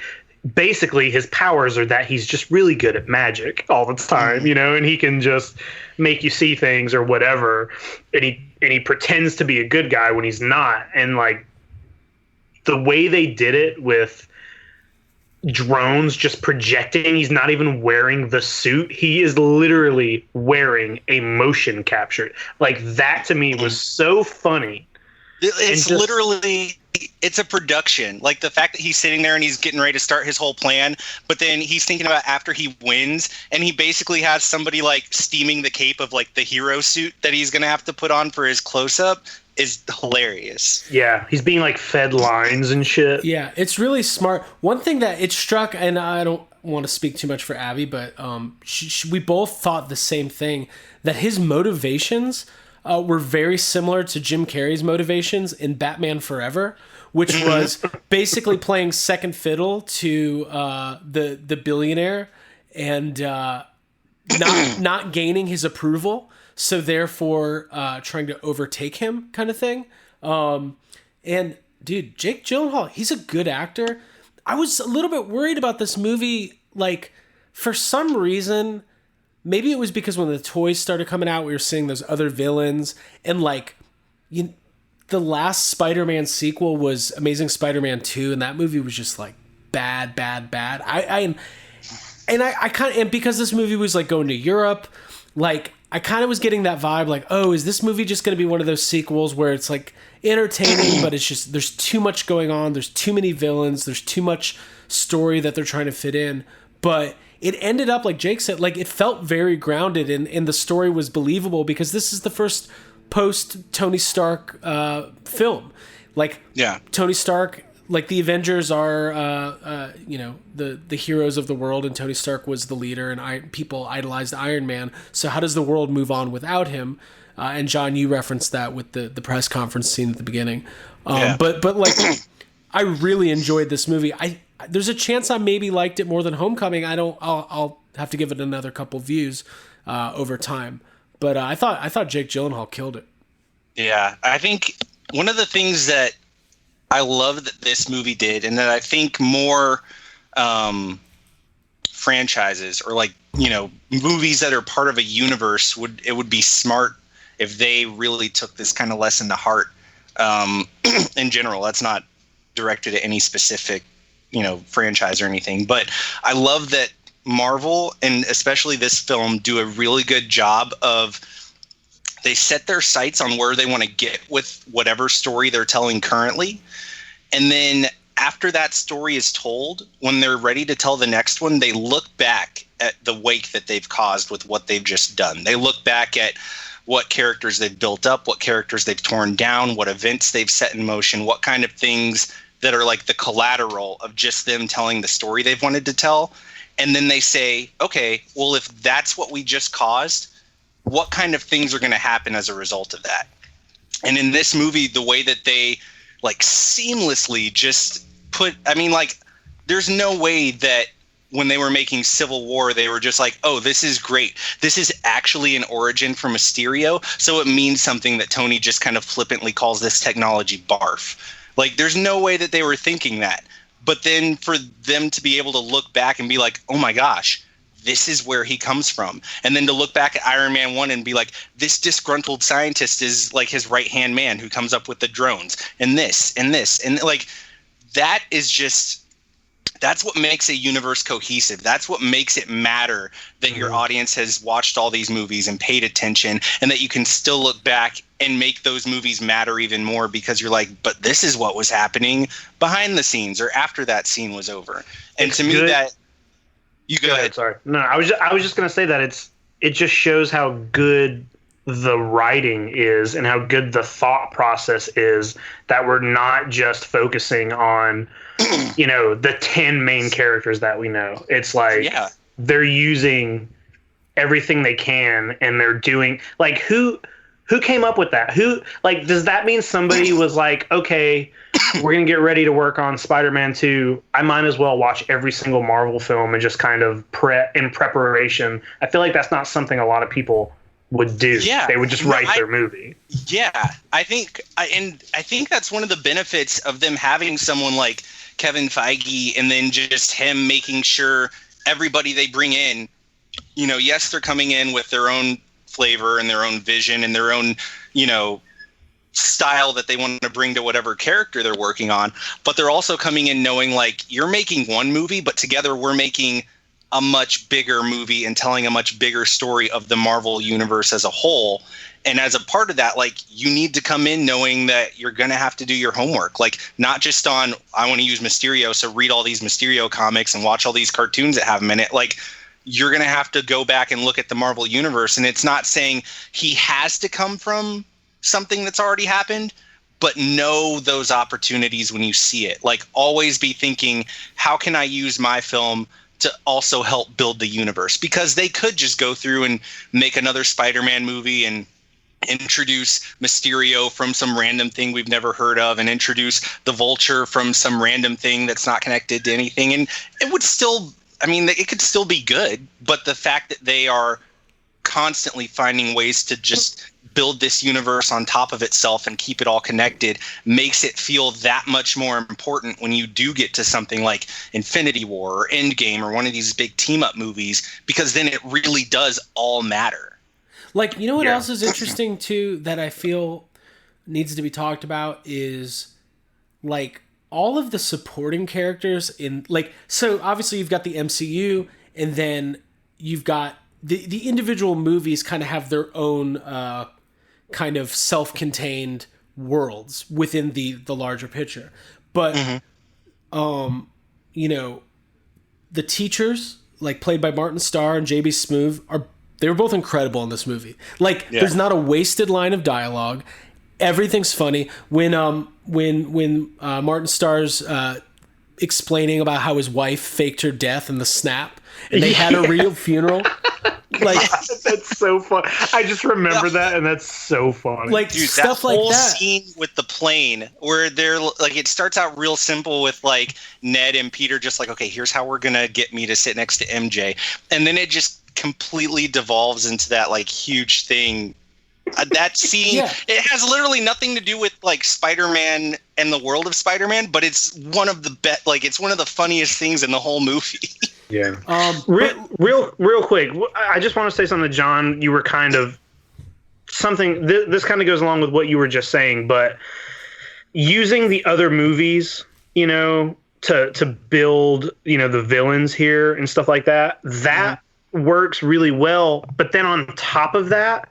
basically his powers are that he's just really good at magic all the time, and he can just make you see things or whatever, and he pretends to be a good guy when he's not. And like the way they did it with drones just projecting, he's not even wearing the suit, he is literally wearing a motion capture. Like, that to me was so funny. It's literally, it's a production. Like, the fact that he's sitting there and he's getting ready to start his whole plan, but then he's thinking about after he wins, and he basically has somebody like steaming the cape of like the hero suit that he's going to have to put on for his close-up, is hilarious. Yeah, he's being like fed lines and shit. Yeah, it's really smart. One thing that it struck, and I don't want to speak too much for Abby, but we both thought the same thing, that his motivations were very similar to Jim Carrey's motivations in Batman Forever, which was basically playing second fiddle to the billionaire and not gaining his approval, so therefore trying to overtake him, kind of thing. And dude, Jake Gyllenhaal, he's a good actor. I was a little bit worried about this movie, like, for some reason. Maybe it was because when the toys started coming out, we were seeing those other villains, and like the last Spider-Man sequel was Amazing Spider-Man 2, and that movie was just like bad. And because this movie was like going to Europe, like I kind of was getting that vibe like, oh, is this movie just going to be one of those sequels where it's like entertaining, but it's just, there's too much going on. There's too many villains. There's too much story that they're trying to fit in. But it ended up, like Jake said, like it felt very grounded and the story was believable because this is the first post Tony Stark film. Like Tony Stark, like the Avengers are, the heroes of the world, and Tony Stark was the leader, and people idolized Iron Man. So how does the world move on without him? And John, you referenced that with the press conference scene at the beginning. But like, I really enjoyed this movie. There's a chance I maybe liked it more than Homecoming. I'll have to give it another couple views over time. But I thought Jake Gyllenhaal killed it. Yeah, I think one of the things that I love that this movie did, and that I think more franchises or like, movies that are part of a universe would be smart if they really took this kind of lesson to heart. In general, that's not directed at any specific, franchise or anything, but I love that Marvel, and especially this film, do a really good job of, they set their sights on where they want to get with whatever story they're telling currently. And then after that story is told, when they're ready to tell the next one, they look back at the wake that they've caused with what they've just done. They look back at what characters they've built up, what characters they've torn down, what events they've set in motion, what kind of things that are like the collateral of just them telling the story they've wanted to tell. And then they say, okay, well, if that's what we just caused, what kind of things are going to happen as a result of that? And in this movie, the way that they like seamlessly just there's no way that when they were making Civil War, they were just like, oh, this is great. This is actually an origin for Mysterio. So it means something that Tony just kind of flippantly calls this technology barf. Like, there's no way that they were thinking that. But then for them to be able to look back and be like, oh my gosh, this is where he comes from. And then to look back at Iron Man 1 and be like, this disgruntled scientist is like his right-hand man who comes up with the drones and this. And like, that is just, that's what makes a universe cohesive. That's what makes it matter that your audience has watched all these movies and paid attention, and that you can still look back and make those movies matter even more because you're like, but this is what was happening behind the scenes or after that scene was over. And to me, that you go ahead. Sorry. No, I was just going to say that it just shows how good the writing is and how good the thought process is, that we're not just focusing on the 10 main characters that we know. It's like they're using everything they can, and they're doing like, who came up with that? Who, like, does that mean somebody was like, okay, we're going to get ready to work on Spider-Man 2. I might as well watch every single Marvel film and just kind of in preparation. I feel like that's not something a lot of people would do. Yeah, they would just write their movie. Yeah, I think that's one of the benefits of them having someone like Kevin Feige, and then just him making sure everybody they bring in, yes, they're coming in with their own flavor and their own vision and their own, style that they want to bring to whatever character they're working on, but they're also coming in knowing like, you're making one movie, but together we're making a much bigger movie and telling a much bigger story of the Marvel universe as a whole. And as a part of that, like, you need to come in knowing that you're going to have to do your homework, like not just on, I want to use Mysterio, so read all these Mysterio comics and watch all these cartoons that have him in it. Like, you're going to have to go back and look at the Marvel universe. And it's not saying he has to come from something that's already happened, but know those opportunities when you see it. Like, always be thinking, how can I use my film to also help build the universe? Because they could just go through and make another Spider-Man movie and introduce Mysterio from some random thing we've never heard of, and introduce the Vulture from some random thing that's not connected to anything. And it would still, it could still be good, but the fact that they are constantly finding ways to just build this universe on top of itself and keep it all connected makes it feel that much more important when you do get to something like Infinity War or Endgame or one of these big team up movies, because then it really does all matter. Like, what else is interesting too, that I feel needs to be talked about is like all of the supporting characters in like, so obviously you've got the MCU and then you've got the individual movies kind of have their own kind of self-contained worlds within the larger picture. But, you know, the teachers, like played by Martin Starr and JB Smoove, they were both incredible in this movie. Like, there's not a wasted line of dialogue. Everything's funny. When Martin Starr's explaining about how his wife faked her death in the snap, and they had a real funeral. Like that's so fun. I just remember that, and that's so funny. Like, dude, stuff that like whole that. scene with the plane, where they're like, it starts out real simple with like Ned and Peter just like, okay, here's how we're gonna get me to sit next to MJ, and then it just completely devolves into that like huge thing. That scene, it has literally nothing to do with like Spider-Man and the world of Spider-Man, but it's one of the it's one of the funniest things in the whole movie. Yeah. Real quick, I just want to say something, John. You were kind of something. This kind of goes along with what you were just saying, but using the other movies, you know, to build, you know, the villains here and stuff like that. That works really well. But then on top of that,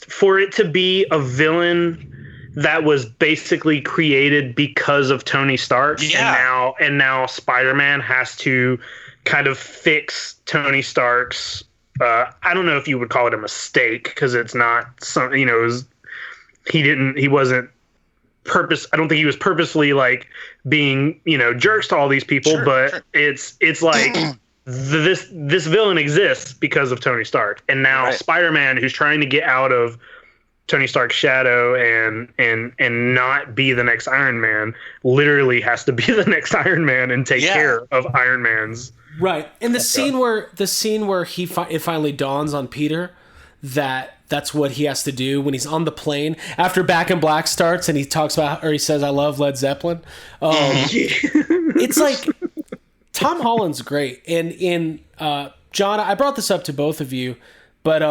for it to be a villain that was basically created because of Tony Stark, and now Spider-Man has to kind of fix Tony Stark's I don't know if you would call it a mistake, because it's not something, you know, he wasn't I don't think he was purposely like being, you know, jerks to all these people, it's like this villain exists because of Tony Stark, and now Spider-Man, who's trying to get out of Tony Stark's shadow and not be the next Iron Man, literally has to be the next Iron Man and take care of Iron Man's. Right. And the scene where it finally dawns on Peter that that's what he has to do when he's on the plane after Back in Black starts and he talks about, or he says, I love Led Zeppelin. It's like, Tom Holland's great. And in John, I brought this up to both of you, but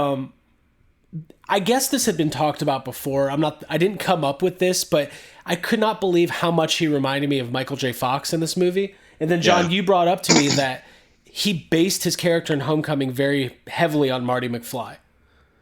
I guess this had been talked about before. I didn't come up with this, but I could not believe how much he reminded me of Michael J. Fox in this movie. And then John, you brought up to me that he based his character in Homecoming very heavily on Marty McFly.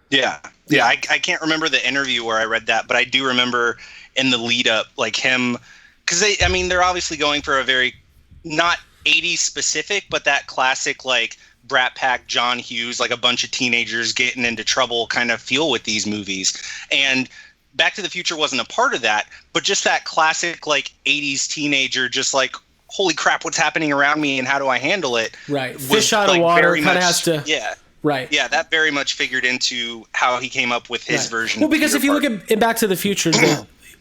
Yeah. I can't remember the interview where I read that, but I do remember in the lead up, like him, because they're obviously going for a very not 80s specific, but that classic like Brat Pack John Hughes, like a bunch of teenagers getting into trouble kind of feel with these movies. And Back to the Future wasn't a part of that, but just that classic like 80s teenager, just like, holy crap, what's happening around me and how do I handle it? Right. Fish out of water kind of has to. Yeah. Right. Yeah, that very much figured into how he came up with his version. Well, because if you look at in Back to the Future,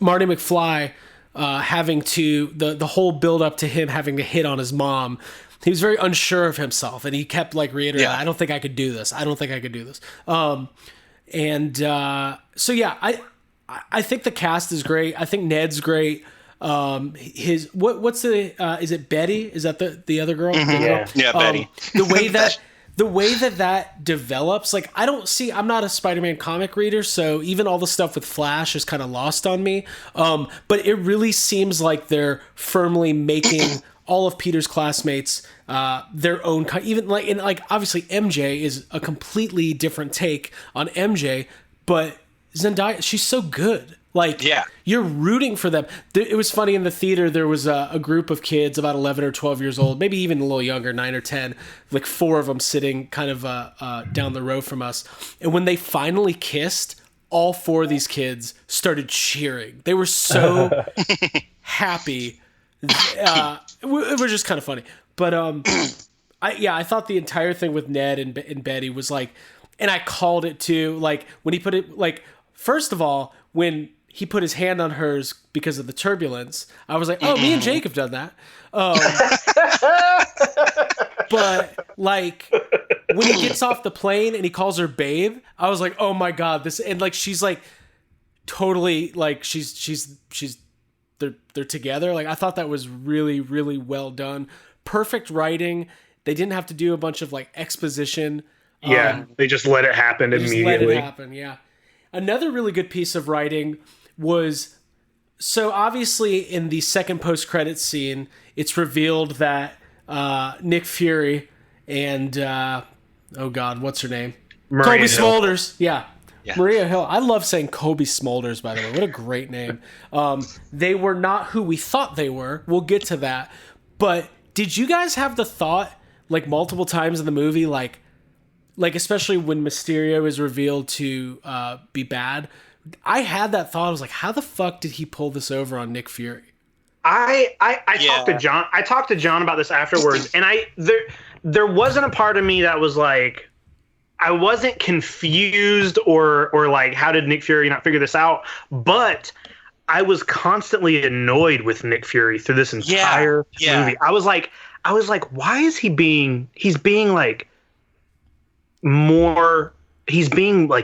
Marty McFly having to, the whole build up to him having to hit on his mom, he was very unsure of himself, and he kept like reiterating, I don't think I could do this. I don't think I could do this. So yeah, I think the cast is great. I think Ned's great. What's the is it Betty? Is that the other girl? Yeah, Betty. The way that develops, like I'm not a Spider-Man comic reader, so even all the stuff with Flash is kind of lost on me. But it really seems like they're firmly making all of Peter's classmates their own kind. Even like obviously MJ is a completely different take on MJ, but Zendaya, she's so good. Like, you're rooting for them. It was funny in the theater. There was a group of kids about 11 or 12 years old, maybe even a little younger, 9 or 10, like 4 of them sitting kind of down the row from us. And when they finally kissed, all 4 of these kids started cheering. They were so happy. It was just kind of funny. But I thought the entire thing with Ned and Betty was like, and I called it too, like when he put it, like, first of all, when he put his hand on hers because of the turbulence, I was like, oh, me and Jake have done that. But like when he gets off the plane and he calls her babe, I was like, oh my God, this, and like, she's like totally like, they're together. Like, I thought that was really, really well done. Perfect writing. They didn't have to do a bunch of like exposition. They just let it happen immediately. Another really good piece of writing was, so obviously in the second post-credits scene, it's revealed that Nick Fury and oh god, what's her name? Kobe Smulders. Yeah. Maria Hill. I love saying Kobe Smulders, by the way. What a great name. They were not who we thought they were. We'll get to that. But did you guys have the thought, like multiple times in the movie, like especially when Mysterio is revealed to be bad? I had that thought. I was like, how the fuck did he pull this over on Nick Fury? I talked to John. I talked to John about this afterwards, and there wasn't a part of me that was like, I wasn't confused or like, how did Nick Fury not figure this out? But I was constantly annoyed with Nick Fury through this entire movie. I was like, why is he's being like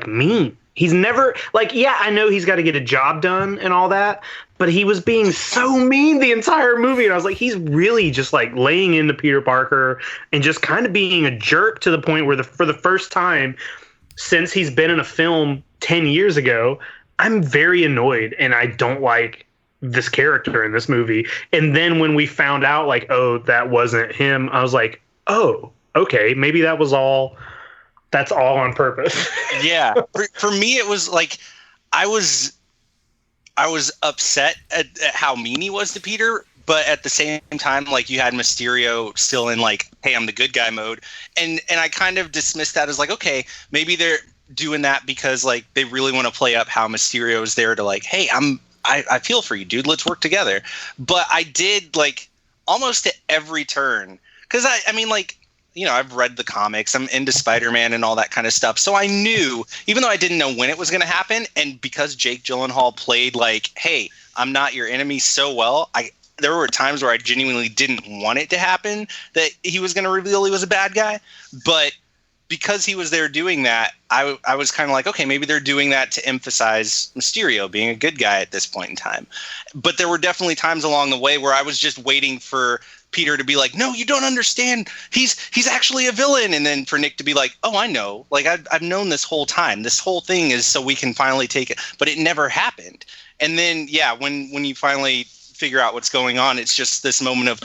mean. He's never like, I know he's got to get a job done and all that, but he was being so mean the entire movie. And I was like, he's really just like laying into Peter Parker and just kind of being a jerk to the point where for the first time since he's been in a film 10 years ago, I'm very annoyed and I don't like this character in this movie. And then when we found out like, oh, that wasn't him, I was like, oh, okay, maybe that's all on purpose. Yeah. For me, it was like, I was upset at how mean he was to Peter, but at the same time, like, you had Mysterio still in like, hey, I'm the good guy mode. And I kind of dismissed that as like, okay, maybe they're doing that because like they really want to play up how Mysterio is there to like, hey, I feel for you, dude. Let's work together. But I did like almost at every turn. Cause I mean, like, you know, I've read the comics, I'm into Spider-Man and all that kind of stuff. So I knew, even though I didn't know when it was going to happen, and because Jake Gyllenhaal played like, hey, I'm not your enemy so well, there were times where I genuinely didn't want it to happen, that he was going to reveal he was a bad guy. But because he was there doing that, I was kind of like, okay, maybe they're doing that to emphasize Mysterio being a good guy at this point in time. But there were definitely times along the way where I was just waiting for Peter to be like, no, you don't understand. He's actually a villain. And then for Nick to be like, oh, I know. Like, I've known this whole time. This whole thing is so we can finally take it. But it never happened. And then, when you finally figure out what's going on, it's just this moment of,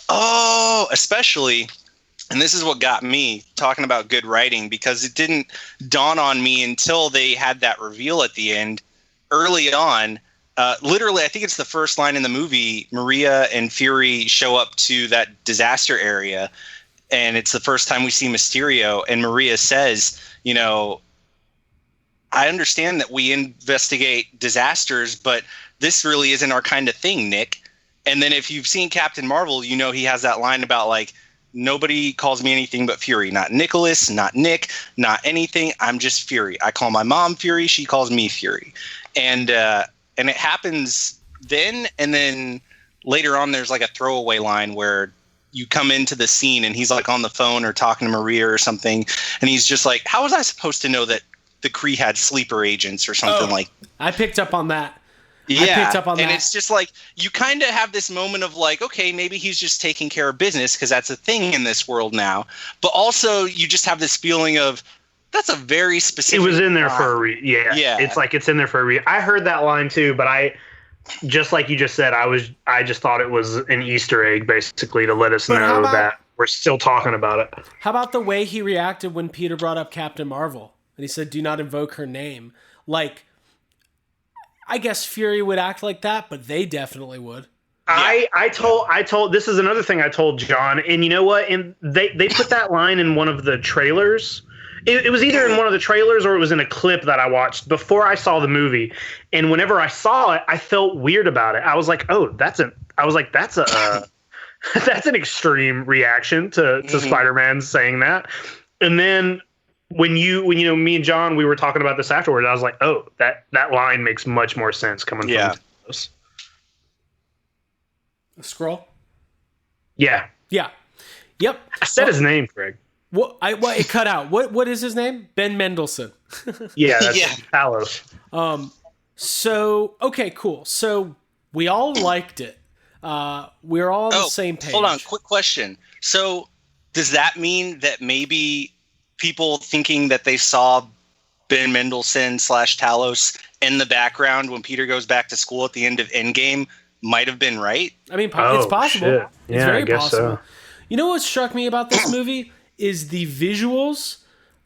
oh, especially, and this is what got me talking about good writing, because it didn't dawn on me until they had that reveal at the end. Early on, literally, I think it's the first line in the movie, Maria and Fury show up to that disaster area, and it's the first time we see Mysterio, and Maria says, you know, I understand that we investigate disasters, but this really isn't our kind of thing, Nick. And then if you've seen Captain Marvel, you know he has that line about like, nobody calls me anything but Fury. Not Nicholas, not Nick, not anything. I'm just Fury. I call my mom Fury. She calls me Fury. And it happens then. And then later on, there's like a throwaway line where you come into the scene and he's like on the phone or talking to Maria or something. And he's just like, how was I supposed to know that the Kree had sleeper agents or something like that? I picked up on that. Yeah, I picked up on and that. it's just like, you kind of have this moment of like, okay, maybe he's just taking care of business because that's a thing in this world now. But also, you just have this feeling of, that's a very specific. It was in there for a reason. Yeah. It's like it's in there for a reason. I heard that line too, but just like you just said, I just thought it was an Easter egg basically to let us know that we're still talking about it. How about the way he reacted when Peter brought up Captain Marvel and he said, "Do not invoke her name"? Like, I guess Fury would act like that, but they definitely would. Yeah. I told this is another thing I told John, and you know what? And they put that line in one of the trailers. It was either in one of the trailers or it was in a clip that I watched before I saw the movie. And whenever I saw it, I felt weird about it. I was like, oh, that's an extreme reaction to Spider-Man saying that. And then when you know, me and John, we were talking about this afterwards, I was like, oh, that line makes much more sense coming from this. A scroll? Yeah. Yeah. Yep. I said his name, Craig. What it cut out. What is his name? Ben Mendelsohn. Yeah, that's Talos. So okay, cool. So we all liked it. We're all on the same page. Hold on, quick question. So does that mean that maybe people thinking that they saw Ben Mendelsohn / Talos in the background when Peter goes back to school at the end of Endgame might have been right. I mean, it's possible. Shit. It's Yeah, very I guess possible. so. You know what struck me about this movie is the visuals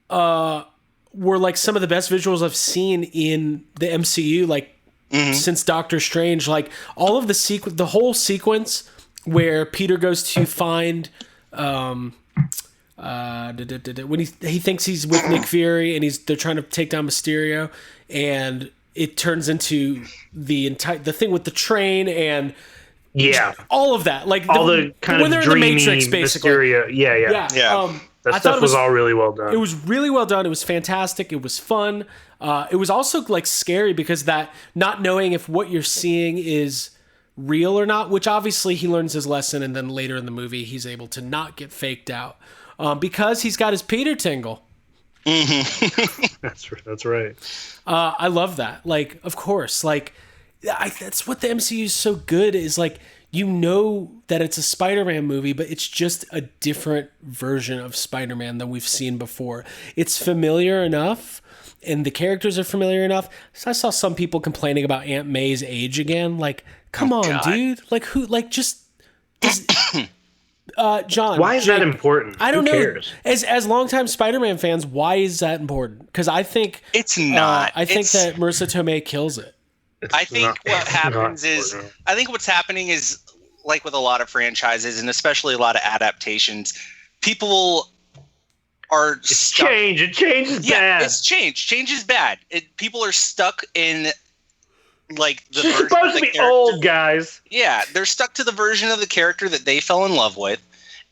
were like some of the best visuals I've seen in the MCU, like since Doctor Strange. Like all of the whole sequence where Peter goes to find when he thinks he's with Nick Fury and they're trying to take down Mysterio, and it turns into the thing with the train and all of that, like all the kind when of they're in the dreamy Matrix, basically. Mysterio. Yeah. That stuff was all really well done. It was really well done. It was fantastic. It was fun. It was also like scary because that not knowing if what you're seeing is real or not, which obviously he learns his lesson, and then later in the movie he's able to not get faked out because he's got his Peter tingle. That's right. I love that. Like, of course, like that's what the MCU is so good is like. You know that it's a Spider-Man movie, but it's just a different version of Spider-Man than we've seen before. It's familiar enough, and the characters are familiar enough. So I saw some people complaining about Aunt May's age again. Like, come on, God. dude. Like, who? Like, just John. Why is that important? I don't know. Cares? As longtime Spider-Man fans, why is that important? Because I think It's not. I think that Marissa Tomei kills it. I think not- what happens is, I think what's happening is, like with a lot of franchises and especially a lot of adaptations, people are stuck. Change. Change is bad. It's change. Change is bad. People are stuck in like the She's version supposed of to the be character. old, guys. Yeah, they're stuck to the version of the character that they fell in love with.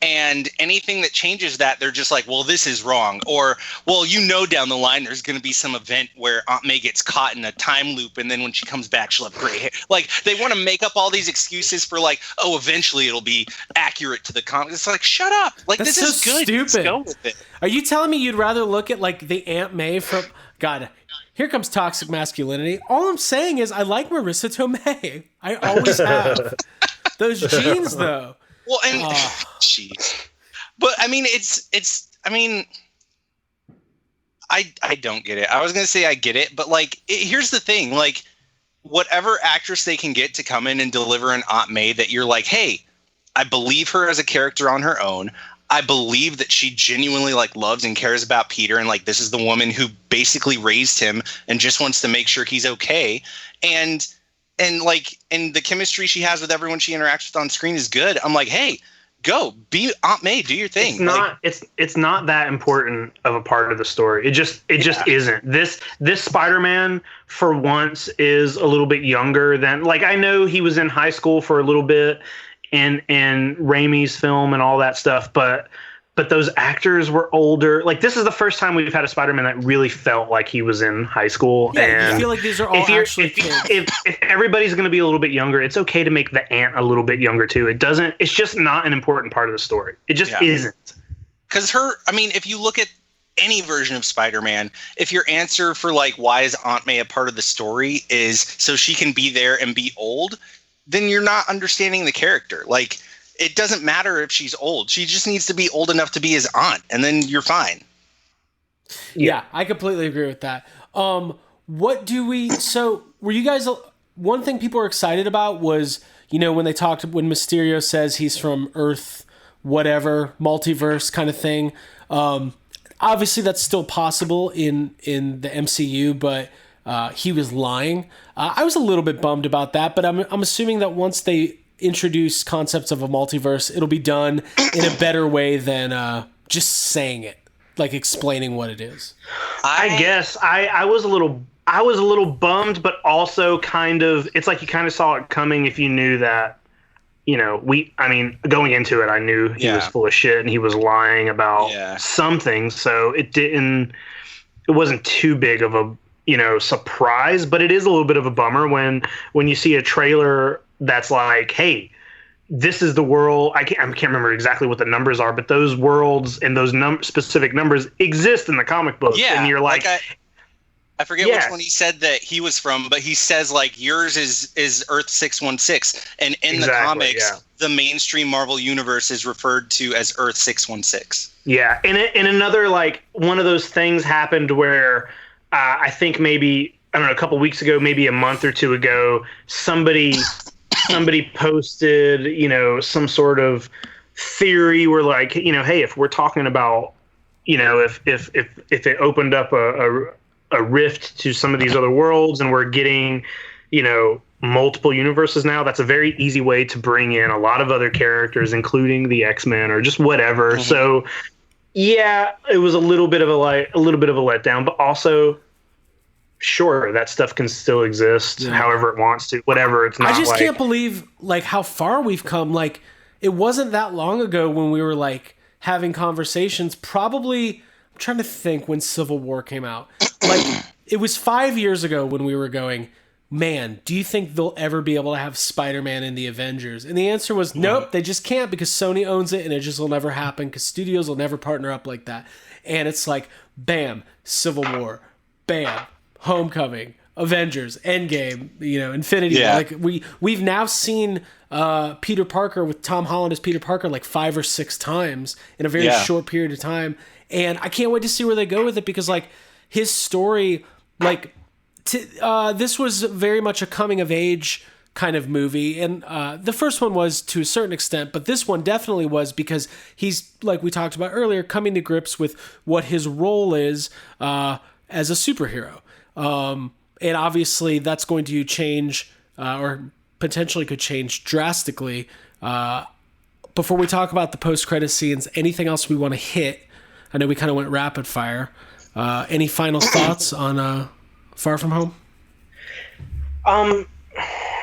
And anything that changes that, they're just like, well, this is wrong. Or, well, down the line, there's going to be some event where Aunt May gets caught in a time loop. And then when she comes back, she'll have gray hair. Like, they want to make up all these excuses for like, oh, eventually it'll be accurate to the comics. It's like, shut up. Like, That's this so is good. stupid. Let's go with it. Are you telling me you'd rather look at like the Aunt May from God? Here comes toxic masculinity. All I'm saying is I like Marissa Tomei. I always have. Those jeans, though. Well, and jeez. But I mean, I don't get it. I was going to say I get it, but like, here's the thing. Like, whatever actress they can get to come in and deliver an Aunt May that you're like, hey, I believe her as a character on her own. I believe that she genuinely like loves and cares about Peter. And like, this is the woman who basically raised him and just wants to make sure he's okay. And the chemistry she has with everyone she interacts with on screen is good. I'm like, hey, go be Aunt May, do your thing. It's not that important of a part of the story. It just isn't. This Spider-Man for once is a little bit younger than, like, I know he was in high school for a little bit in Raimi's film and all that stuff, but those actors were older. Like, this is the first time we've had a Spider-Man that really felt like he was in high school. Yeah, and I feel like these are all actually kids. If everybody's going to be a little bit younger, it's okay to make the aunt a little bit younger too. It's just not an important part of the story. It just isn't. Because if you look at any version of Spider-Man, if your answer for like, why is Aunt May a part of the story is so she can be there and be old, then you're not understanding the character. Like, it doesn't matter if she's old. She just needs to be old enough to be his aunt, and then you're fine. Yeah, I completely agree with that. So were you guys, one thing people were excited about was, when Mysterio says he's from Earth, whatever, multiverse kind of thing. Obviously that's still possible in the MCU, but he was lying. I was a little bit bummed about that, but I'm assuming that once they introduce concepts of a multiverse, it'll be done in a better way than just saying it, like explaining what it is. I guess I was a little bummed, but also kind of, it's like you kind of saw it coming if you knew that, going into it, I knew he was full of shit and he was lying about something. So it wasn't too big of a, surprise, but it is a little bit of a bummer when you see a trailer that's like, hey, this is the world. I can't remember exactly what the numbers are, but those worlds and those specific numbers exist in the comic books. Yeah, and you're like I forget which one he said that he was from, but he says like yours is Earth 616, and in the comics, the mainstream Marvel universe is referred to as Earth 616. Yeah, and another, like, one of those things happened where I think maybe, I don't know, a couple weeks ago, maybe a month or two ago, somebody posted, some sort of theory where like, hey, if we're talking about, if it opened up a rift to some of these other worlds and we're getting, multiple universes now, that's a very easy way to bring in a lot of other characters, including the X-Men or just whatever. Mm-hmm. So yeah, it was a little bit of a letdown, but also sure, that stuff can still exist however it wants to, whatever. It's not. I just can't believe like how far we've come. Like it wasn't that long ago when we were like having conversations, probably I'm trying to think when Civil War came out. Like it was 5 years ago when we were going, man, do you think they'll ever be able to have Spider-Man in the Avengers? And the answer was nope, they just can't because Sony owns it and it just will never happen because studios will never partner up like that. And it's like, bam, Civil War, bam, Homecoming, Avengers, Endgame, Infinity War. Like we've now seen Peter Parker with Tom Holland as Peter Parker like 5 or 6 times in a very short period of time. And I can't wait to see where they go with it because like his story, like this was very much a coming of age kind of movie. And the first one was to a certain extent, but this one definitely was because he's, like we talked about earlier, coming to grips with what his role is as a superhero. And obviously that's going to change or potentially could change drastically. Before we talk about the post-credit scenes, anything else we want to hit? I know we kind of went rapid fire. Any final thoughts on Far From Home?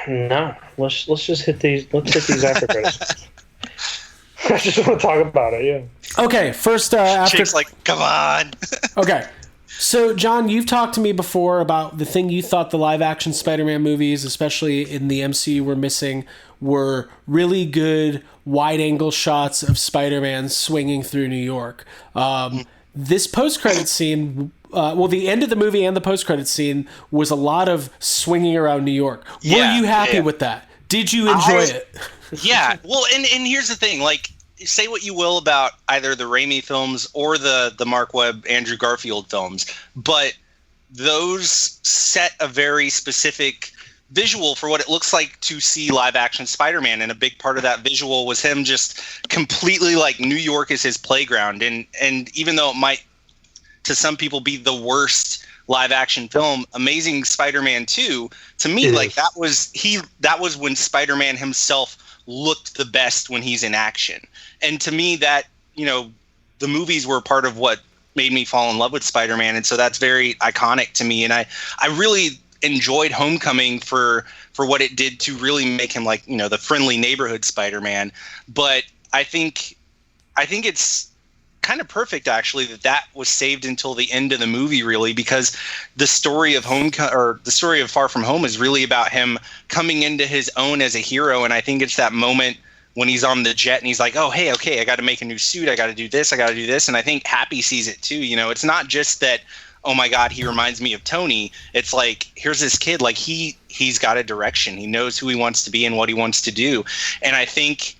No. Let's just hit these. Let's hit these after credits. I just want to talk about it. Yeah. Okay. First, after. Jake's like, come on. Okay. So, John, you've talked to me before about the thing you thought the live-action Spider-Man movies, especially in the MCU, were missing, were really good wide-angle shots of Spider-Man swinging through New York. This post-credit scene, the end of the movie and the post-credit scene was a lot of swinging around New York. Were you happy with that? Did you enjoy it? Yeah. Well, and here's the thing, like, say what you will about either the Raimi films or the Mark Webb, Andrew Garfield films, but those set a very specific visual for what it looks like to see live action Spider-Man. And a big part of that visual was him just completely like New York is his playground. And even though it might to some people be the worst live action film, Amazing Spider-Man 2, to me, like that was when Spider-Man himself looked the best when he's in action. And to me that, the movies were part of what made me fall in love with Spider-Man. And so that's very iconic to me. And I really enjoyed Homecoming for what it did to really make him like, the friendly neighborhood Spider-Man. But I think it's kind of perfect actually that was saved until the end of the movie, really, because the story of the story of Far From Home is really about him coming into his own as a hero. And I think it's that moment when he's on the jet and he's like, oh, hey, okay, I got to make a new suit. I got to do this. I got to do this. And I think Happy sees it too. It's not just that, oh my God, he reminds me of Tony. It's like, here's this kid, like he's got a direction. He knows who he wants to be and what he wants to do. And I think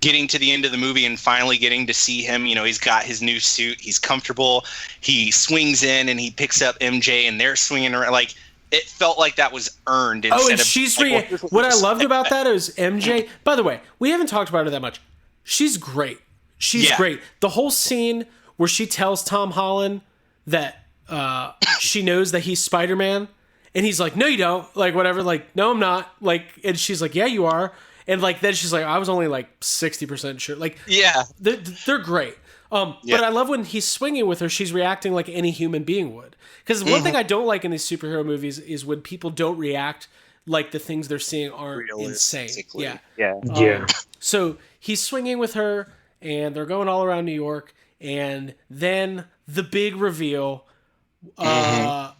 getting to the end of the movie and finally getting to see him, he's got his new suit. He's comfortable. He swings in and he picks up MJ and they're swinging around. Like, it felt like that was earned. What I loved about that is MJ. By the way, we haven't talked about her that much. She's great. She's great. The whole scene where she tells Tom Holland that she knows that he's Spider-Man, and he's like, "No, you don't." Like whatever. Like, "No, I'm not." Like, and she's like, "Yeah, you are." And like then she's like, "I was only like 60% sure." Like, they're great. But I love when he's swinging with her, she's reacting like any human being would. Because one thing I don't like in these superhero movies is when people don't react like the things they're seeing aren't insane. Yeah. So he's swinging with her, and they're going all around New York, and then the big reveal. Oh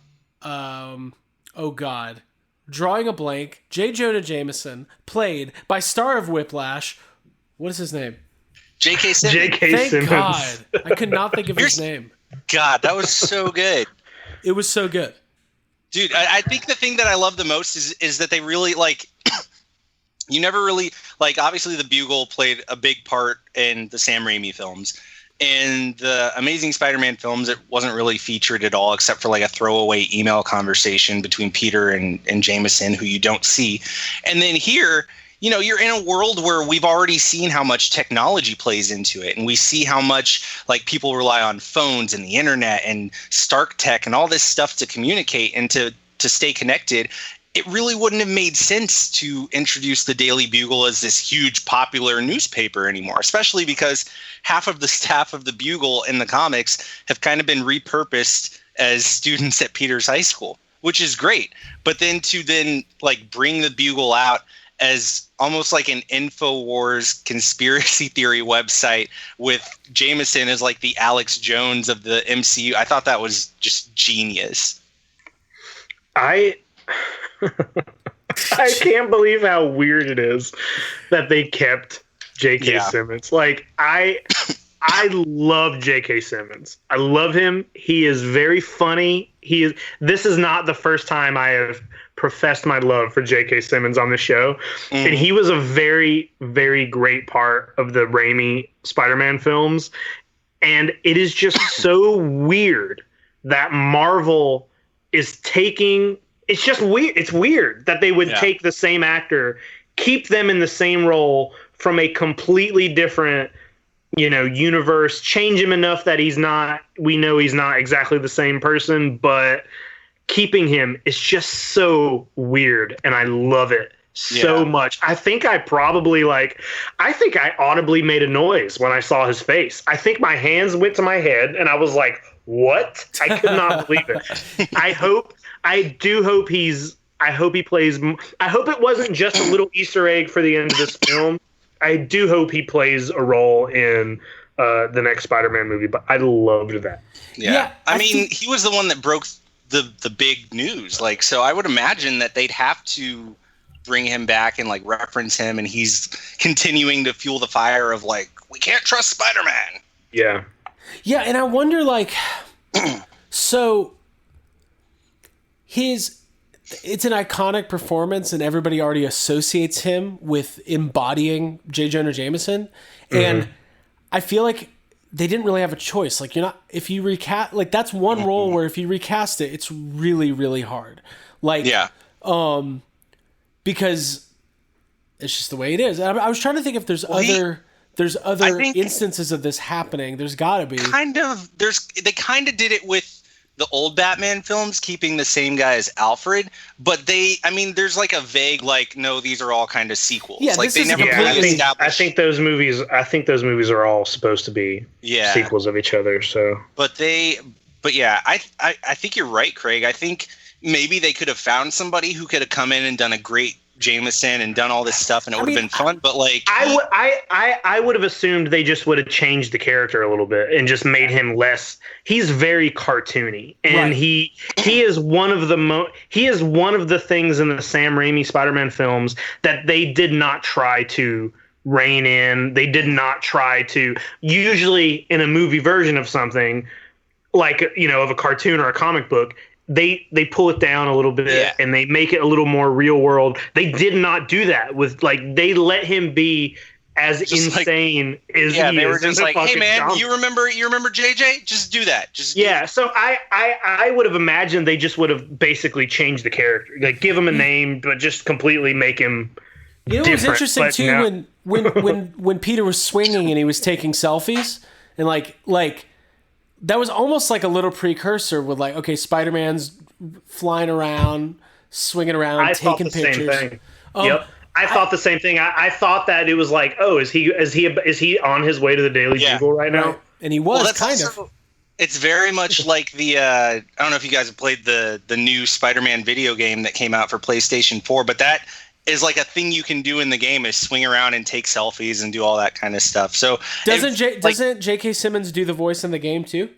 God, drawing a blank. J. Jonah Jameson, played by star of Whiplash. What is his name? J.K. Simmons. Thank God. I could not think of his name. God, that was so good. It was so good. Dude, I think the thing that I love the most is that they really, like, you never really, like, obviously the Bugle played a big part in the Sam Raimi films. In the Amazing Spider-Man films, it wasn't really featured at all, except for like a throwaway email conversation between Peter and Jameson, who you don't see. And then here, you know, you're in a world where we've already seen how much technology plays into it. And we see how much like people rely on phones and the internet and Stark Tech and all this stuff to communicate and to stay connected. It really wouldn't have made sense to introduce the Daily Bugle as this huge popular newspaper anymore, especially because half of the staff of the Bugle in the comics have kind of been repurposed as students at Peter's high school, which is great. But then to like bring the Bugle out as almost like an InfoWars conspiracy theory website with Jameson as like the Alex Jones of the MCU, I thought that was just genius. I can't believe how weird it is that they kept J.K. Simmons. Like, I love J.K. Simmons. I love him. He is very funny. This is not the first time I have professed my love for J.K. Simmons on the show. Mm-hmm. And he was a very, very great part of the Raimi Spider-Man films. And it is just so weird that Marvel is taking... It's just weird. It's weird that they would take the same actor, keep them in the same role from a completely different, you know, universe, change him enough that we know he's not exactly the same person, but keeping him is just so weird. And I love it so much. I think I audibly made a noise when I saw his face. I think my hands went to my head and I was like, what? I could not believe it. I hope he plays. I hope it wasn't just a little Easter egg for the end of this film. I do hope he plays a role in the next Spider-Man movie, but I loved that. Yeah. I mean, he was the one that broke the big news. Like, so I would imagine that they'd have to bring him back and like reference him, and he's continuing to fuel the fire of like, we can't trust Spider-Man. Yeah. Yeah, and I wonder, like, so it's an iconic performance, and everybody already associates him with embodying J. Jonah Jameson, and I feel like they didn't really have a choice. Like, if you recast, like, that's one role where if you recast it, it's really, really hard. Like, because it's just the way it is. I was trying to think if there's other instances of this happening. There's got to be. They kind of did it with the old Batman films, keeping the same guy as Alfred, but there's like a vague, like, no, these are all kind of sequels. Yeah, like they never really established. I think those movies are all supposed to be sequels of each other. So, I think you're right, Craig. I think maybe they could have found somebody who could have come in and done a great Jameson and done all this stuff, and it would have been fun. But like, I would have assumed they just would have changed the character a little bit and just made him less. He's very cartoony, and he is one of the things in the Sam Raimi Spider-Man films that they did not try to rein in. They did not try to. Usually, in a movie version of something, like, you know, of a cartoon or a comic book, they pull it down a little bit and they make it a little more real world. They did not do that with, like, they let him be as just insane as he is. They were just like, hey man, you remember JJ? Just do that. So I would have imagined they just would have basically changed the character, like give him a name, but just completely make him. You know, it was interesting too when Peter was swinging and he was taking selfies, and like. That was almost like a little precursor with, like, okay, Spider-Man's flying around, swinging around, taking pictures. Same thing. I thought the same thing. I thought that it was like, oh, is he on his way to the Daily Bugle right now? Right. And he was kind of. It's very much like the I don't know if you guys have played the new Spider-Man video game that came out for PlayStation 4, but that is like a thing you can do in the game, is swing around and take selfies and do all that kind of stuff. So doesn't J.K. Simmons do the voice in the game too?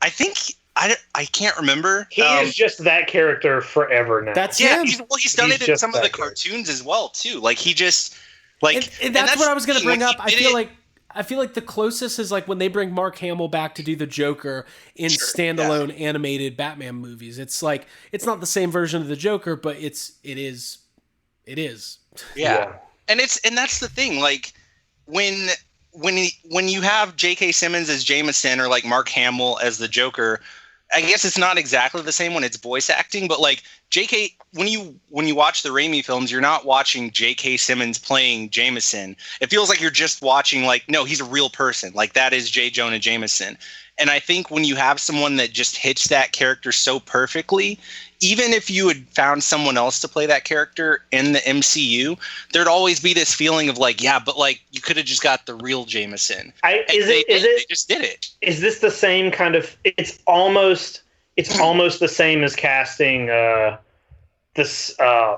I think I can't remember. He is just that character forever now. That's him. He's done it in some of the cartoons as well too. Like he just like and that's what I was going to bring up. I feel like the closest is like when they bring Mark Hamill back to do the Joker in standalone animated Batman movies. It's like it's not the same version of the Joker, but it is. Yeah. And that's the thing. Like when when you have J.K. Simmons as Jameson or like Mark Hamill as the Joker, I guess it's not exactly the same when it's voice acting, but like J.K. when you watch the Raimi films, you're not watching J.K. Simmons playing Jameson. It feels like you're just watching like, no, he's a real person. Like that is J. Jonah Jameson. And I think when you have someone that just hits that character so perfectly, even if you had found someone else to play that character in the MCU, there'd always be this feeling of like, yeah, but like you could have just got the real Jameson. They just did it. Is this the same kind of? It's almost the same as casting this. I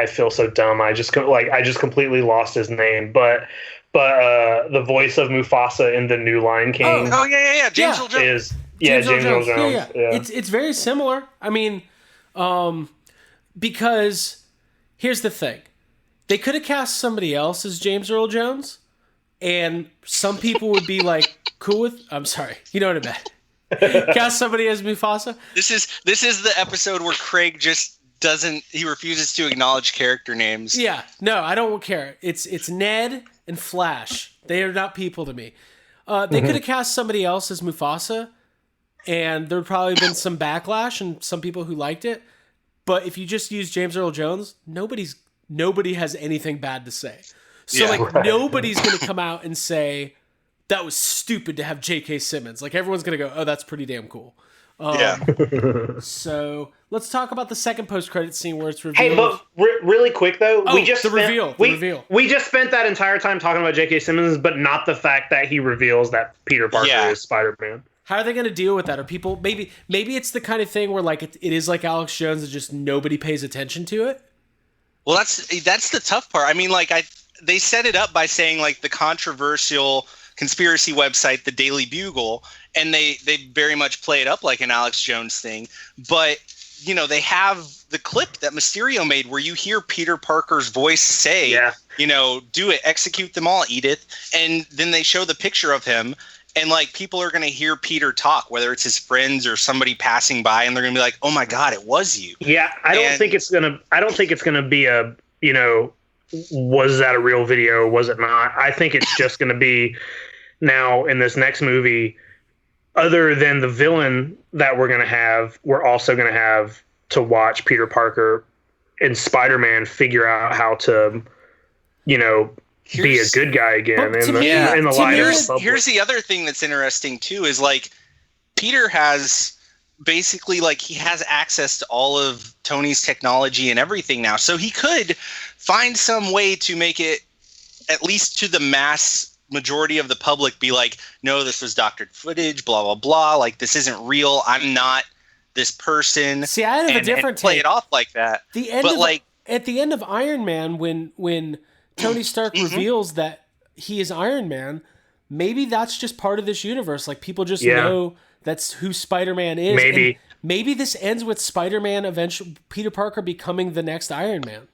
feel so dumb. I just completely lost his name, but the voice of Mufasa in the new Lion King. Oh yeah. James Earl Jones. James Earl Jones. Yeah. Yeah. It's very similar. I mean, because here's the thing. They could have cast somebody else as James Earl Jones, and some people would be like, cool with... I'm sorry. You know what I meant. Cast somebody as Mufasa. This is the episode where Craig just he refuses to acknowledge character names. Yeah. No, I don't care. It's Ned and Flash. They are not people to me. They could have cast somebody else as Mufasa, and there'd probably been some backlash and some people who liked it. But if you just use James Earl Jones, nobody has anything bad to say. So nobody's going to come out and say that was stupid to have J.K. Simmons. Like everyone's going to go, oh, that's pretty damn cool. So let's talk about the second post-credit scene where it's revealed. Hey, but really quick though, we just reveal. We just spent that entire time talking about J.K. Simmons, but not the fact that he reveals that Peter Parker is Spider-Man. How are they going to deal with that? Are people maybe it's the kind of thing where like it is like Alex Jones and just nobody pays attention to it? Well, that's the tough part. I mean, like they set it up by saying like the controversial conspiracy website, the Daily Bugle, and they very much play it up like an Alex Jones thing. But you know, they have the clip that Mysterio made where you hear Peter Parker's voice say, you know, do it, execute them all, Edith, and then they show the picture of him. And like people are going to hear Peter talk, whether it's his friends or somebody passing by, and they're going to be like, "Oh my God, it was you." Yeah, I don't think it's gonna be a, you know, was that a real video? Was it not? I think it's just going to be now in this next movie. Other than the villain that we're going to have, we're also going to have to watch Peter Parker and Spider-Man figure out how to, you know, be a good guy again in the light of the public. Here's the other thing that's interesting too is like Peter has basically like he has access to all of Tony's technology and everything now, so he could find some way to make it at least to the mass majority of the public be like, no, this was doctored footage, blah blah blah, like this isn't real, I'm not this person. See, I have a different play take. It off like that. At the end of Iron Man, when Tony Stark reveals that he is Iron Man, maybe that's just part of this universe. Like people just know that's who Spider-Man is. Maybe this ends with Spider-Man eventually, Peter Parker becoming the next Iron Man.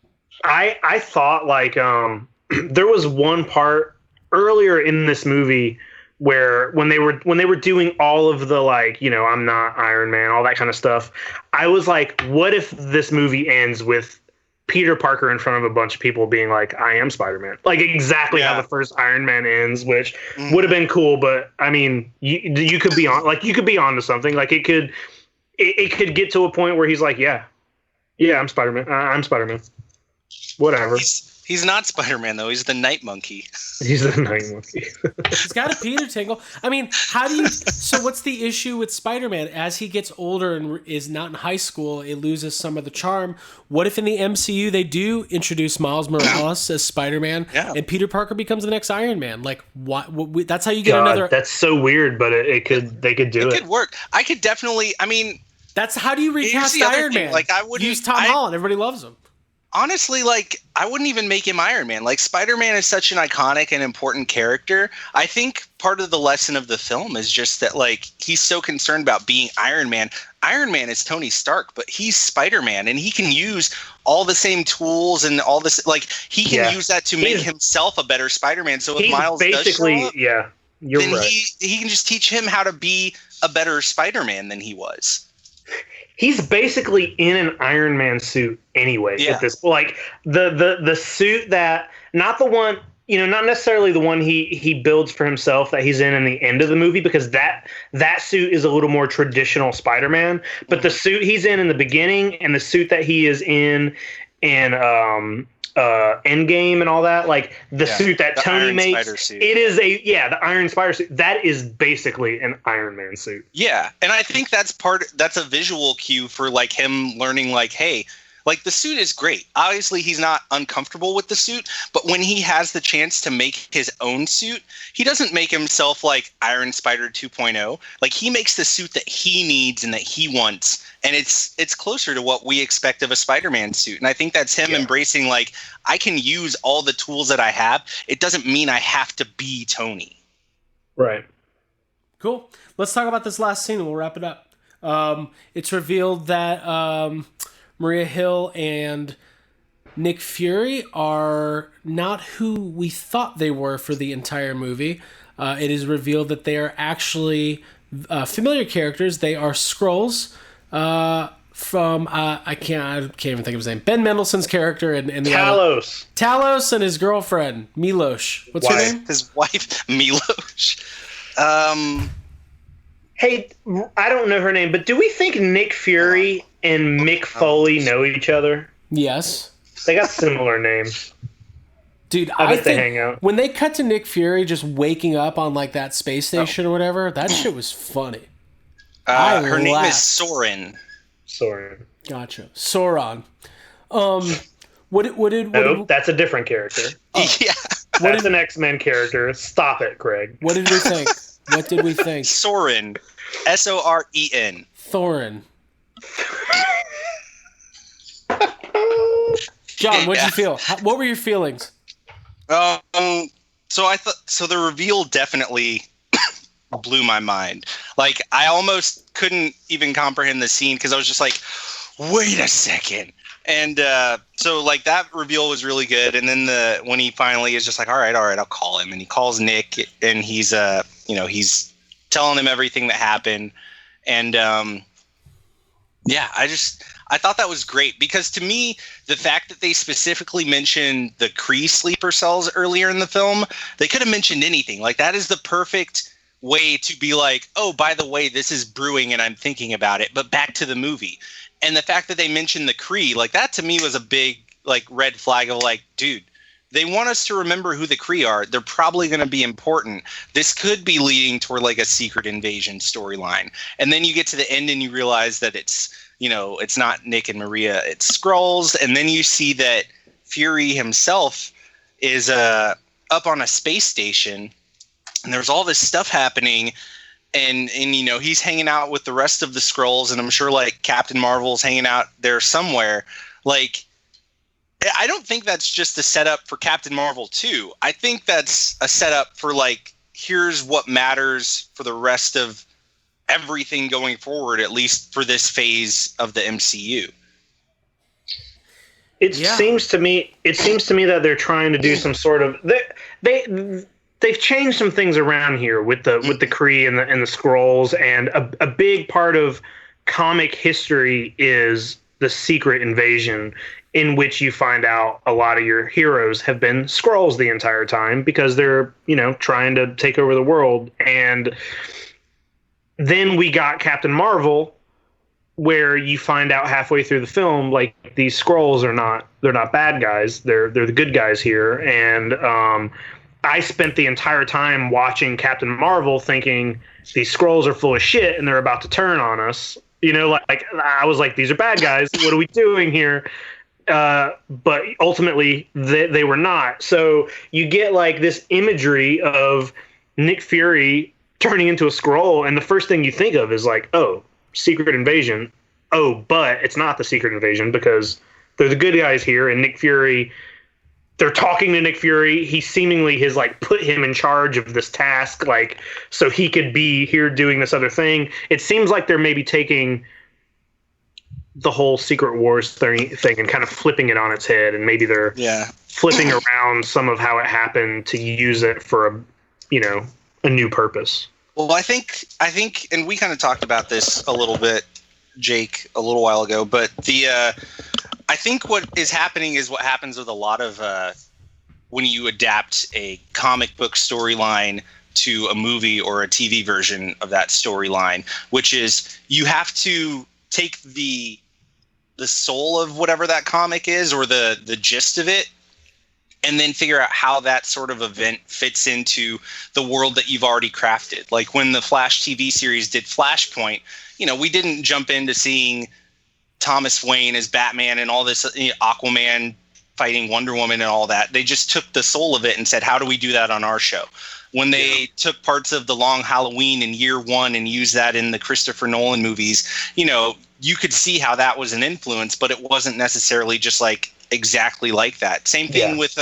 I thought like there was one part earlier in this movie where when they were doing all of the like, you know, I'm not Iron Man, all that kind of stuff. I was like, what if this movie ends with Peter Parker in front of a bunch of people being like, I am Spider-Man. Like exactly how the first Iron Man ends, which would have been cool. But I mean, you could be on to something. Like it could get to a point where he's like, yeah, I'm Spider-Man. I'm Spider-Man. Whatever. He's not Spider-Man though. He's the Night Monkey. He's the Night Monkey. He's got a Peter tingle. I mean, so what's the issue with Spider-Man? As he gets older and is not in high school, it loses some of the charm. What if in the MCU they do introduce Miles Morales as Spider-Man and Peter Parker becomes the next Iron Man? Like, what? That's how you get another. That's so weird, but they could do it. It could work. I could definitely. I mean, that's how do you recast Iron Man? Like, I wouldn't use Tom Holland. Everybody loves him. Honestly, like, I wouldn't even make him Iron Man. Like, Spider-Man is such an iconic and important character. I think part of the lesson of the film is just that, like, he's so concerned about being Iron Man. Iron Man is Tony Stark, but he's Spider-Man, and he can use all the same tools and all this. Like, he can use that to make himself a better Spider-Man. So if Miles does show up, you're right. He can just teach him how to be a better Spider-Man than he was. He's basically in an Iron Man suit anyway. At this, like the suit that not the one not necessarily the one he builds for himself that he's in the end of the movie, because that suit is a little more traditional Spider-Man. But the suit he's in the beginning, and the suit that he is in Endgame and all that, like the suit that Tony makes, it is the Iron Spider suit. That is basically an Iron Man suit. Yeah, and I think that's a visual cue for like him learning, like, hey, like the suit is great. Obviously, he's not uncomfortable with the suit, but when he has the chance to make his own suit, he doesn't make himself like Iron Spider 2.0. Like he makes the suit that he needs and that he wants, and it's closer to what we expect of a Spider-Man suit. And I think that's him embracing, like, I can use all the tools that I have. It doesn't mean I have to be Tony. Right. Cool. Let's talk about this last scene and we'll wrap it up. It's revealed that Maria Hill and Nick Fury are not who we thought they were for the entire movie. It is revealed that they are actually familiar characters. They are Skrulls from I can't even think of his name. Ben Mendelsohn's character and the Talos and his girlfriend Milosh. What's her name? His wife Milosh. Hey, I don't know her name, but do we think Nick Fury and Mick Foley know each other? Yes. They got similar names. Dude, I bet they hang out. When they cut to Nick Fury just waking up on like that space station or whatever, that shit was funny. Her name is Soren. Gotcha. Sauron. That's a different character. Yeah. That's an X-Men character. Stop it, Craig. What did we think? What did we think? Soren. Soren. Thorin. John, what'd you feel? What were your feelings? So the reveal definitely blew my mind. Like, I almost couldn't even comprehend the scene because I was just like, wait a second. And so like that reveal was really good. And then when he finally is just like, all right, I'll call him. And he calls Nick, and he's he's telling him everything that happened. And I thought that was great, because to me, the fact that they specifically mentioned the Kree sleeper cells earlier in the film, they could have mentioned anything. Like, that is the perfect way to be like, oh, by the way, this is brewing and I'm thinking about it, but back to the movie. And the fact that they mentioned the Kree, like, that to me was a big like red flag of like, dude, they want us to remember who the Kree are. They're probably going to be important. This could be leading toward like a secret invasion storyline. And then you get to the end and you realize that it's not Nick and Maria, it's Skrulls. And then you see that Fury himself is up on a space station, and there's all this stuff happening. And he's hanging out with the rest of the Skrulls, and I'm sure like Captain Marvel's hanging out there somewhere. Like, I don't think that's just a setup for Captain Marvel 2. I think that's a setup for like, here's what matters for the rest of everything going forward, at least for this phase of the MCU. It seems to me that they're trying to do some sort of they've changed some things around here with the Kree and the Skrulls, and a big part of comic history is the secret invasion, in which you find out a lot of your heroes have been Skrulls the entire time because they're trying to take over the world. And then we got Captain Marvel, where you find out halfway through the film, like, these Skrulls they're not bad guys. They're the good guys here. And I spent the entire time watching Captain Marvel thinking these Skrulls are full of shit and they're about to turn on us. Like I was like, these are bad guys. What are we doing here? But ultimately they were not. So you get like this imagery of Nick Fury turning into a Skrull, and the first thing you think of is like, oh, secret invasion. Oh, but it's not the secret invasion, because they're the good guys here, and Nick Fury, they're talking to Nick Fury. He seemingly has like put him in charge of this task, like, so he could be here doing this other thing. It seems like they're maybe taking the whole Secret Wars thing and kind of flipping it on its head, and maybe they're flipping around some of how it happened to use it for a new purpose. Well, I think, and we kind of talked about this a little bit, Jake, a little while ago, but I think what is happening is what happens with a lot of when you adapt a comic book storyline to a movie or a TV version of that storyline, which is you have to take the soul of whatever that comic is, or the gist of it, and then figure out how that sort of event fits into the world that you've already crafted. Like when the Flash TV series did Flashpoint, we didn't jump into seeing Thomas Wayne as Batman and all this, Aquaman fighting Wonder Woman and all that. They just took the soul of it and said, how do we do that on our show? When they took parts of The Long Halloween in Year One and used that in the Christopher Nolan movies, you could see how that was an influence, but it wasn't necessarily just like exactly like that. Same thing with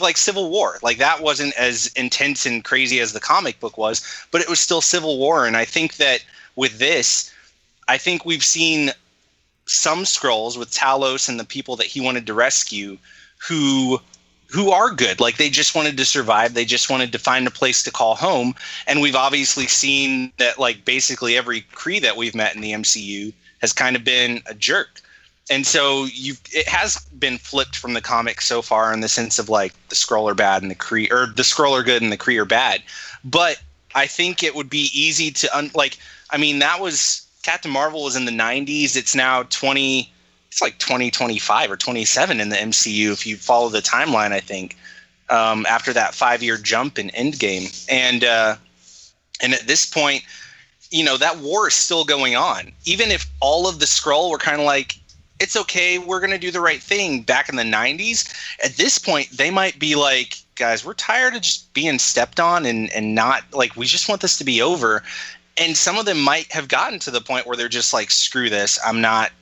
like Civil War. Like that wasn't as intense and crazy as the comic book was, but it was still Civil War. And I think that with this, I think we've seen some Skrulls with Talos and the people that he wanted to rescue who are good. Like they just wanted to survive. They just wanted to find a place to call home. And we've obviously seen that like basically every Kree that we've met in the MCU has kind of been a jerk. And so it has been flipped from the comics so far in the sense of like the Skrull are bad and the Kree, or the Skrull are good and the Kree are bad. But I think it would be easy to that was Captain Marvel was in the 90s. It's now 2025 or 27 in the MCU if you follow the timeline, I think, after that 5-year jump in Endgame. And at this point, that war is still going on. Even if all of the Skrull were kind of like, it's okay, we're going to do the right thing back in the 90s, at this point, they might be like, guys, we're tired of just being stepped on and not, like, we just want this to be over. And some of them might have gotten to the point where they're just like, screw this, I'm not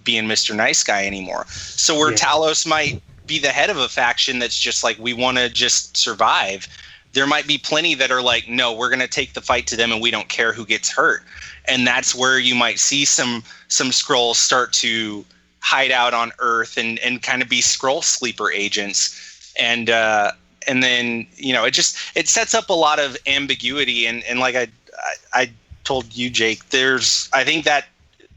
being Mr. Nice Guy anymore. So where Talos might be the head of a faction that's just like, we want to just survive, there might be plenty that are like, no, we're going to take the fight to them and we don't care who gets hurt. And that's where you might see some Skrulls start to hide out on Earth and kind of be Skrull sleeper agents. And then, it sets up a lot of ambiguity. And like I told you, Jake, I think that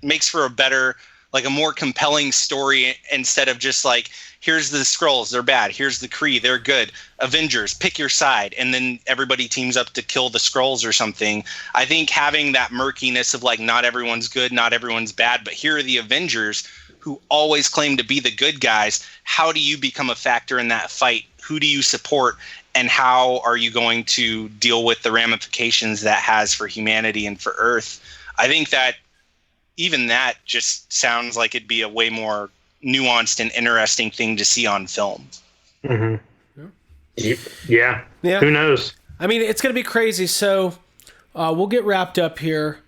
makes for a better, like a more compelling story instead of just like, here's the Skrulls, they're bad. Here's the Kree, they're good. Avengers, pick your side. And then everybody teams up to kill the Skrulls or something. I think having that murkiness of like, not everyone's good, not everyone's bad, but here are the Avengers who always claim to be the good guys. How do you become a factor in that fight? Who do you support? And how are you going to deal with the ramifications that has for humanity and for Earth? I think that even that just sounds like it'd be a way more nuanced and interesting thing to see on film. Mm-hmm. Yeah. Who knows? I mean, it's going to be crazy. So we'll get wrapped up here.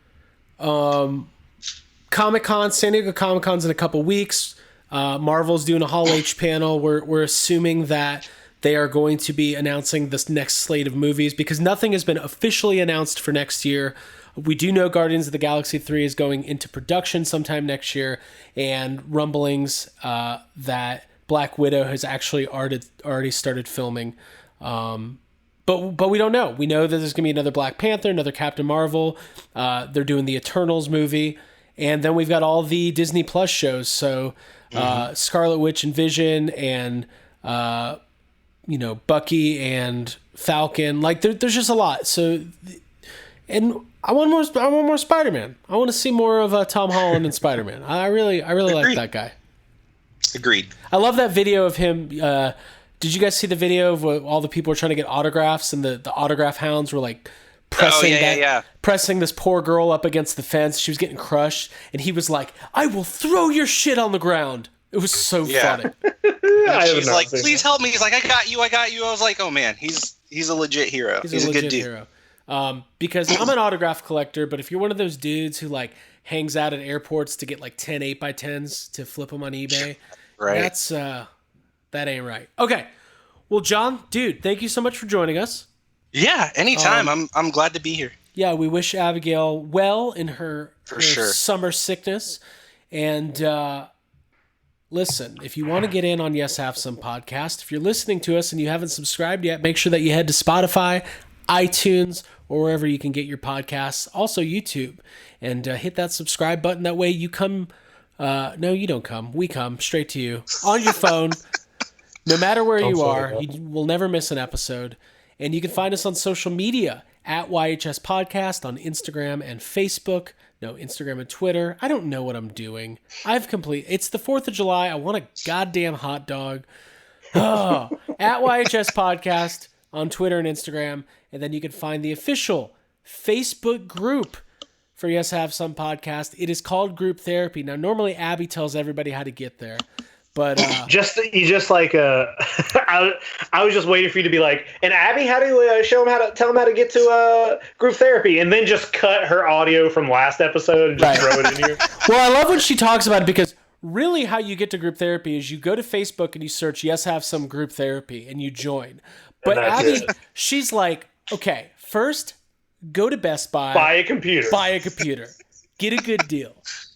Comic-Con, San Diego Comic-Con's in a couple weeks. Marvel's doing a Hall H panel. We're assuming that they are going to be announcing this next slate of movies because nothing has been officially announced for next year. We do know Guardians of the Galaxy 3 is going into production sometime next year, and rumblings that Black Widow has actually already started filming. But we don't know. We know that there's going to be another Black Panther, another Captain Marvel. They're doing the Eternals movie. And then we've got all the Disney Plus shows. So Scarlet Witch and Vision and, Bucky and Falcon. Like, there's just a lot. So... And I want more Spider-Man. I want to see more of Tom Holland and Spider-Man. I really like that guy. Agreed. I love that video of him. Did you guys see the video of all the people were trying to get autographs and the autograph hounds were like pressing this poor girl up against the fence. She was getting crushed, and he was like, "I will throw your shit on the ground." It was so funny. She's like, "Please help me." He's like, I got you. I was like, "Oh man, he's a legit hero. He's a good dude." Hero. Because I'm an autograph collector, but if you're one of those dudes who like hangs out at airports to get like 10 8x10s to flip them on eBay, right? That ain't right. Okay. Well, John, dude, thank you so much for joining us. Yeah, anytime. I'm glad to be here. Yeah, we wish Abigail well in her summer sickness. And listen, if you want to get in on Yes Have Some podcast, if you're listening to us and you haven't subscribed yet, make sure that you head to Spotify, iTunes, or wherever you can get your podcasts. Also YouTube, and hit that subscribe button. That way you come. No, you don't come. We come straight to you on your phone. No matter where you are, you will never miss an episode. And you can find us on social media at YHS Podcast on Instagram and Facebook. No, Instagram and Twitter. I don't know what I'm doing. It's the 4th of July. I want a goddamn hot dog. Oh, at YHS Podcast on Twitter and Instagram. And then you can find the official Facebook group for Yes Have Some Podcast. It is called Group Therapy. Now, normally Abby tells everybody how to get there. But I was just waiting for you to be like, and Abby, how do you tell them how to get to group therapy, and then just cut her audio from last episode and just throw it in here. Well, I love when she talks about it, because really how you get to group therapy is you go to Facebook and you search Yes Have Some Group Therapy and you join. But Abby, she's like, okay, first go to Best Buy, buy a computer, get a good deal.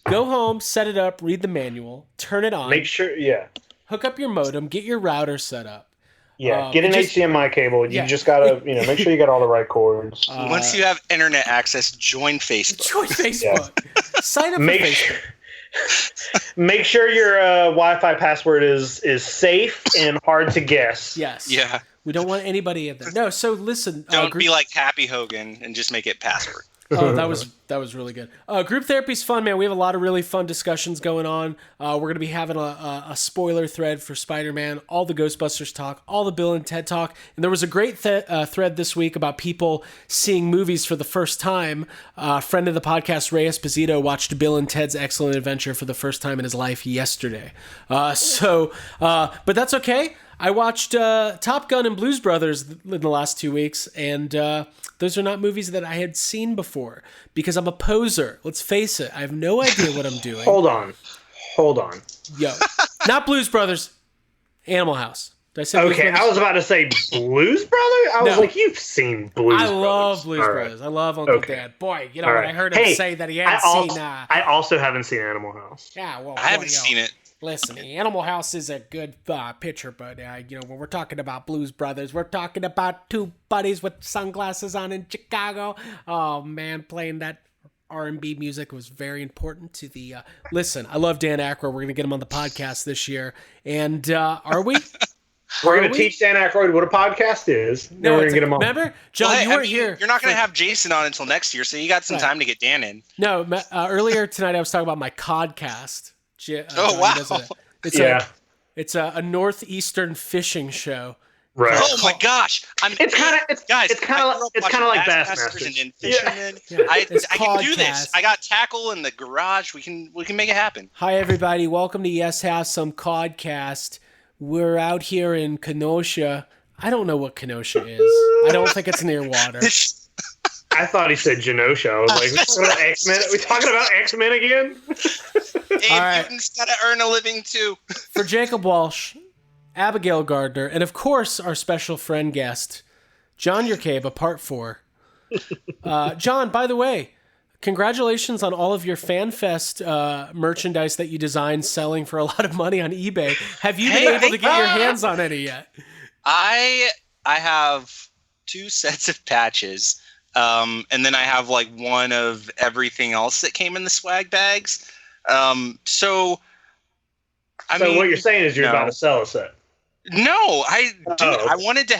Go home, set it up, read the manual, turn it on. Make sure, hook up your modem, get your router set up. Get an HDMI cable. You just gotta, make sure you got all the right cords. Once you have internet access, join Facebook. Sign up for Facebook. Make sure your Wi-Fi password is safe and hard to guess. Yes. Yeah. We don't want anybody in there. No. So listen. Don't be like Happy Hogan and just make it password. Oh, that was really good. Group therapy's fun, man. We have a lot of really fun discussions going on. We're going to be having a spoiler thread for Spider-Man, all the Ghostbusters talk, all the Bill and Ted talk. And there was a great thread this week about people seeing movies for the first time. Friend of the podcast, Ray Esposito, watched Bill and Ted's Excellent Adventure for the first time in his life yesterday. But that's okay. I watched Top Gun and Blues Brothers in the last 2 weeks, and those are not movies that I had seen before because I'm a poser. Let's face it. I have no idea what I'm doing. Hold on. Yo, not Blues Brothers, Animal House. Did I say Blues Brothers? I was about to say Blues Brothers? I was like, you've seen Blues Brothers. I love Blues Brothers. I love Uncle Dad. Boy, when I heard him say that he hadn't seen... I also haven't seen Animal House. Yeah, well, I haven't seen it. Listen, Animal House is a good picture, but when we're talking about Blues Brothers, we're talking about two buddies with sunglasses on in Chicago. Oh man, playing that R&B music was very important to the. Listen, I love Dan Aykroyd. We're gonna get him on the podcast this year, and are we? We're going to teach Dan Aykroyd what a podcast is. No, we're going to get him on. Remember, John, you weren't here. You're not going to have Jason on until next year, so you got some time to get Dan in. No, earlier tonight I was talking about my Codcast. Wow! It's a northeastern fishing show. Right. Oh my gosh! It's kind of like Bassmasters and fishermen. I can do this. I got tackle in the garage. We can make it happen. Hi everybody, welcome to Yes Have Some Codcast. We're out here in Kenosha. I don't know what Kenosha is. I don't think it's near water. I thought he said Genosha. I was like, X-Men? Are we talking about X-Men again? Mutants gotta earn a living too. For Jacob Walsh, Abigail Gardner, and of course our special friend guest, John Yurcaba, Part 4. John, by the way, congratulations on all of your FanFest merchandise that you designed selling for a lot of money on eBay. Have you been able to get your hands on any yet? I have 2 sets of patches. And then I have like one of everything else that came in the swag bags. So what you're saying is you're about to sell a set. No, I wanted to,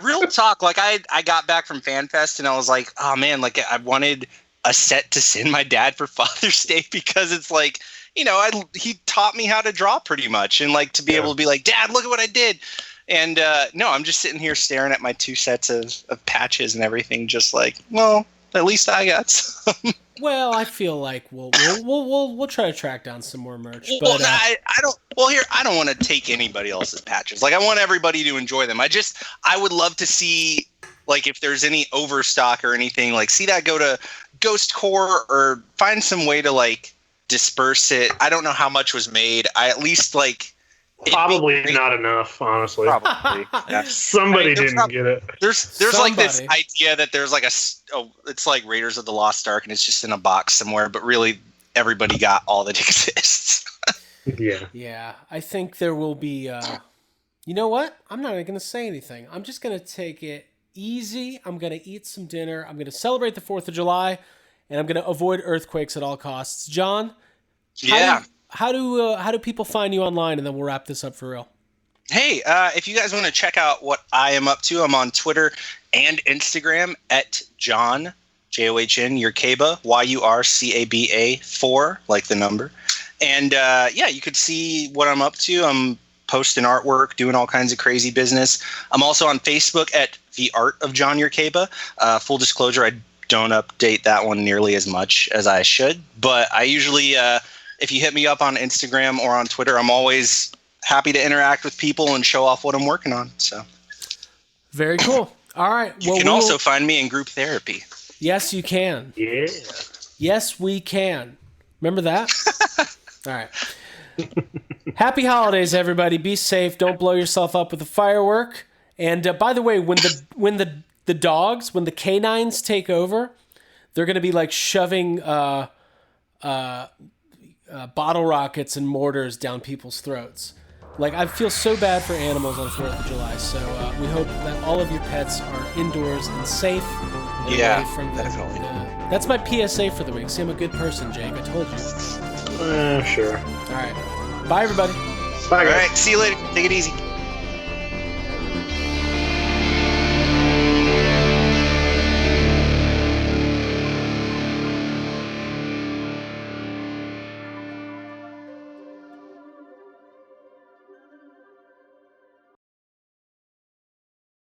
real talk. Like I got back from FanFest and I was like, oh man, like I wanted a set to send my dad for Father's Day because it's like, he taught me how to draw pretty much. And like to be able to be like, Dad, look at what I did. And no, I'm just sitting here staring at my 2 sets of patches and everything, just like, well, at least I got some. Well, I feel like we'll try to track down some more merch. But well, I don't. Well, here I don't want to take anybody else's patches. Like I want everybody to enjoy them. I would love to see like if there's any overstock or anything. Like see that go to Ghost Core or find some way to like disperse it. I don't know how much was made. I at least like. Probably not enough, honestly. Probably. Yeah. Somebody didn't get it. There's like this idea that there's like it's like Raiders of the Lost Ark and it's just in a box somewhere, but really everybody got all that exists. Yeah. I think there will be, you know what? I'm not even going to say anything. I'm just going to take it easy. I'm going to eat some dinner. I'm going to celebrate the 4th of July and I'm going to avoid earthquakes at all costs. John? Yeah. how do people find you online, and then we'll wrap this up for real. Hey, if you guys want to check out what I am up to, I'm on Twitter and Instagram at John, John Yurcaba, Yurcaba 4, like the number. And you could see what I'm up to. I'm posting artwork, doing all kinds of crazy business. I'm also on Facebook at The Art of John Yurcaba. Full disclosure, I don't update that one nearly as much as I should. But I usually, if you hit me up on Instagram or on Twitter, I'm always happy to interact with people and show off what I'm working on. So very cool. All right. You can also find me in group therapy. Yes, you can. Yeah. Yes, we can. Remember that? All right. Happy holidays, everybody. Be safe. Don't blow yourself up with a firework. And by the way, when the dogs, when the canines take over, they're going to be like shoving bottle rockets and mortars down people's throats. Like, I feel so bad for animals on 4th of July. So we hope that all of your pets are indoors and safe. And away from definitely. That's my PSA for the week. See, I'm a good person, Jake. I told you. Sure. All right. Bye, everybody. Bye, guys. All right. See you later. Take it easy.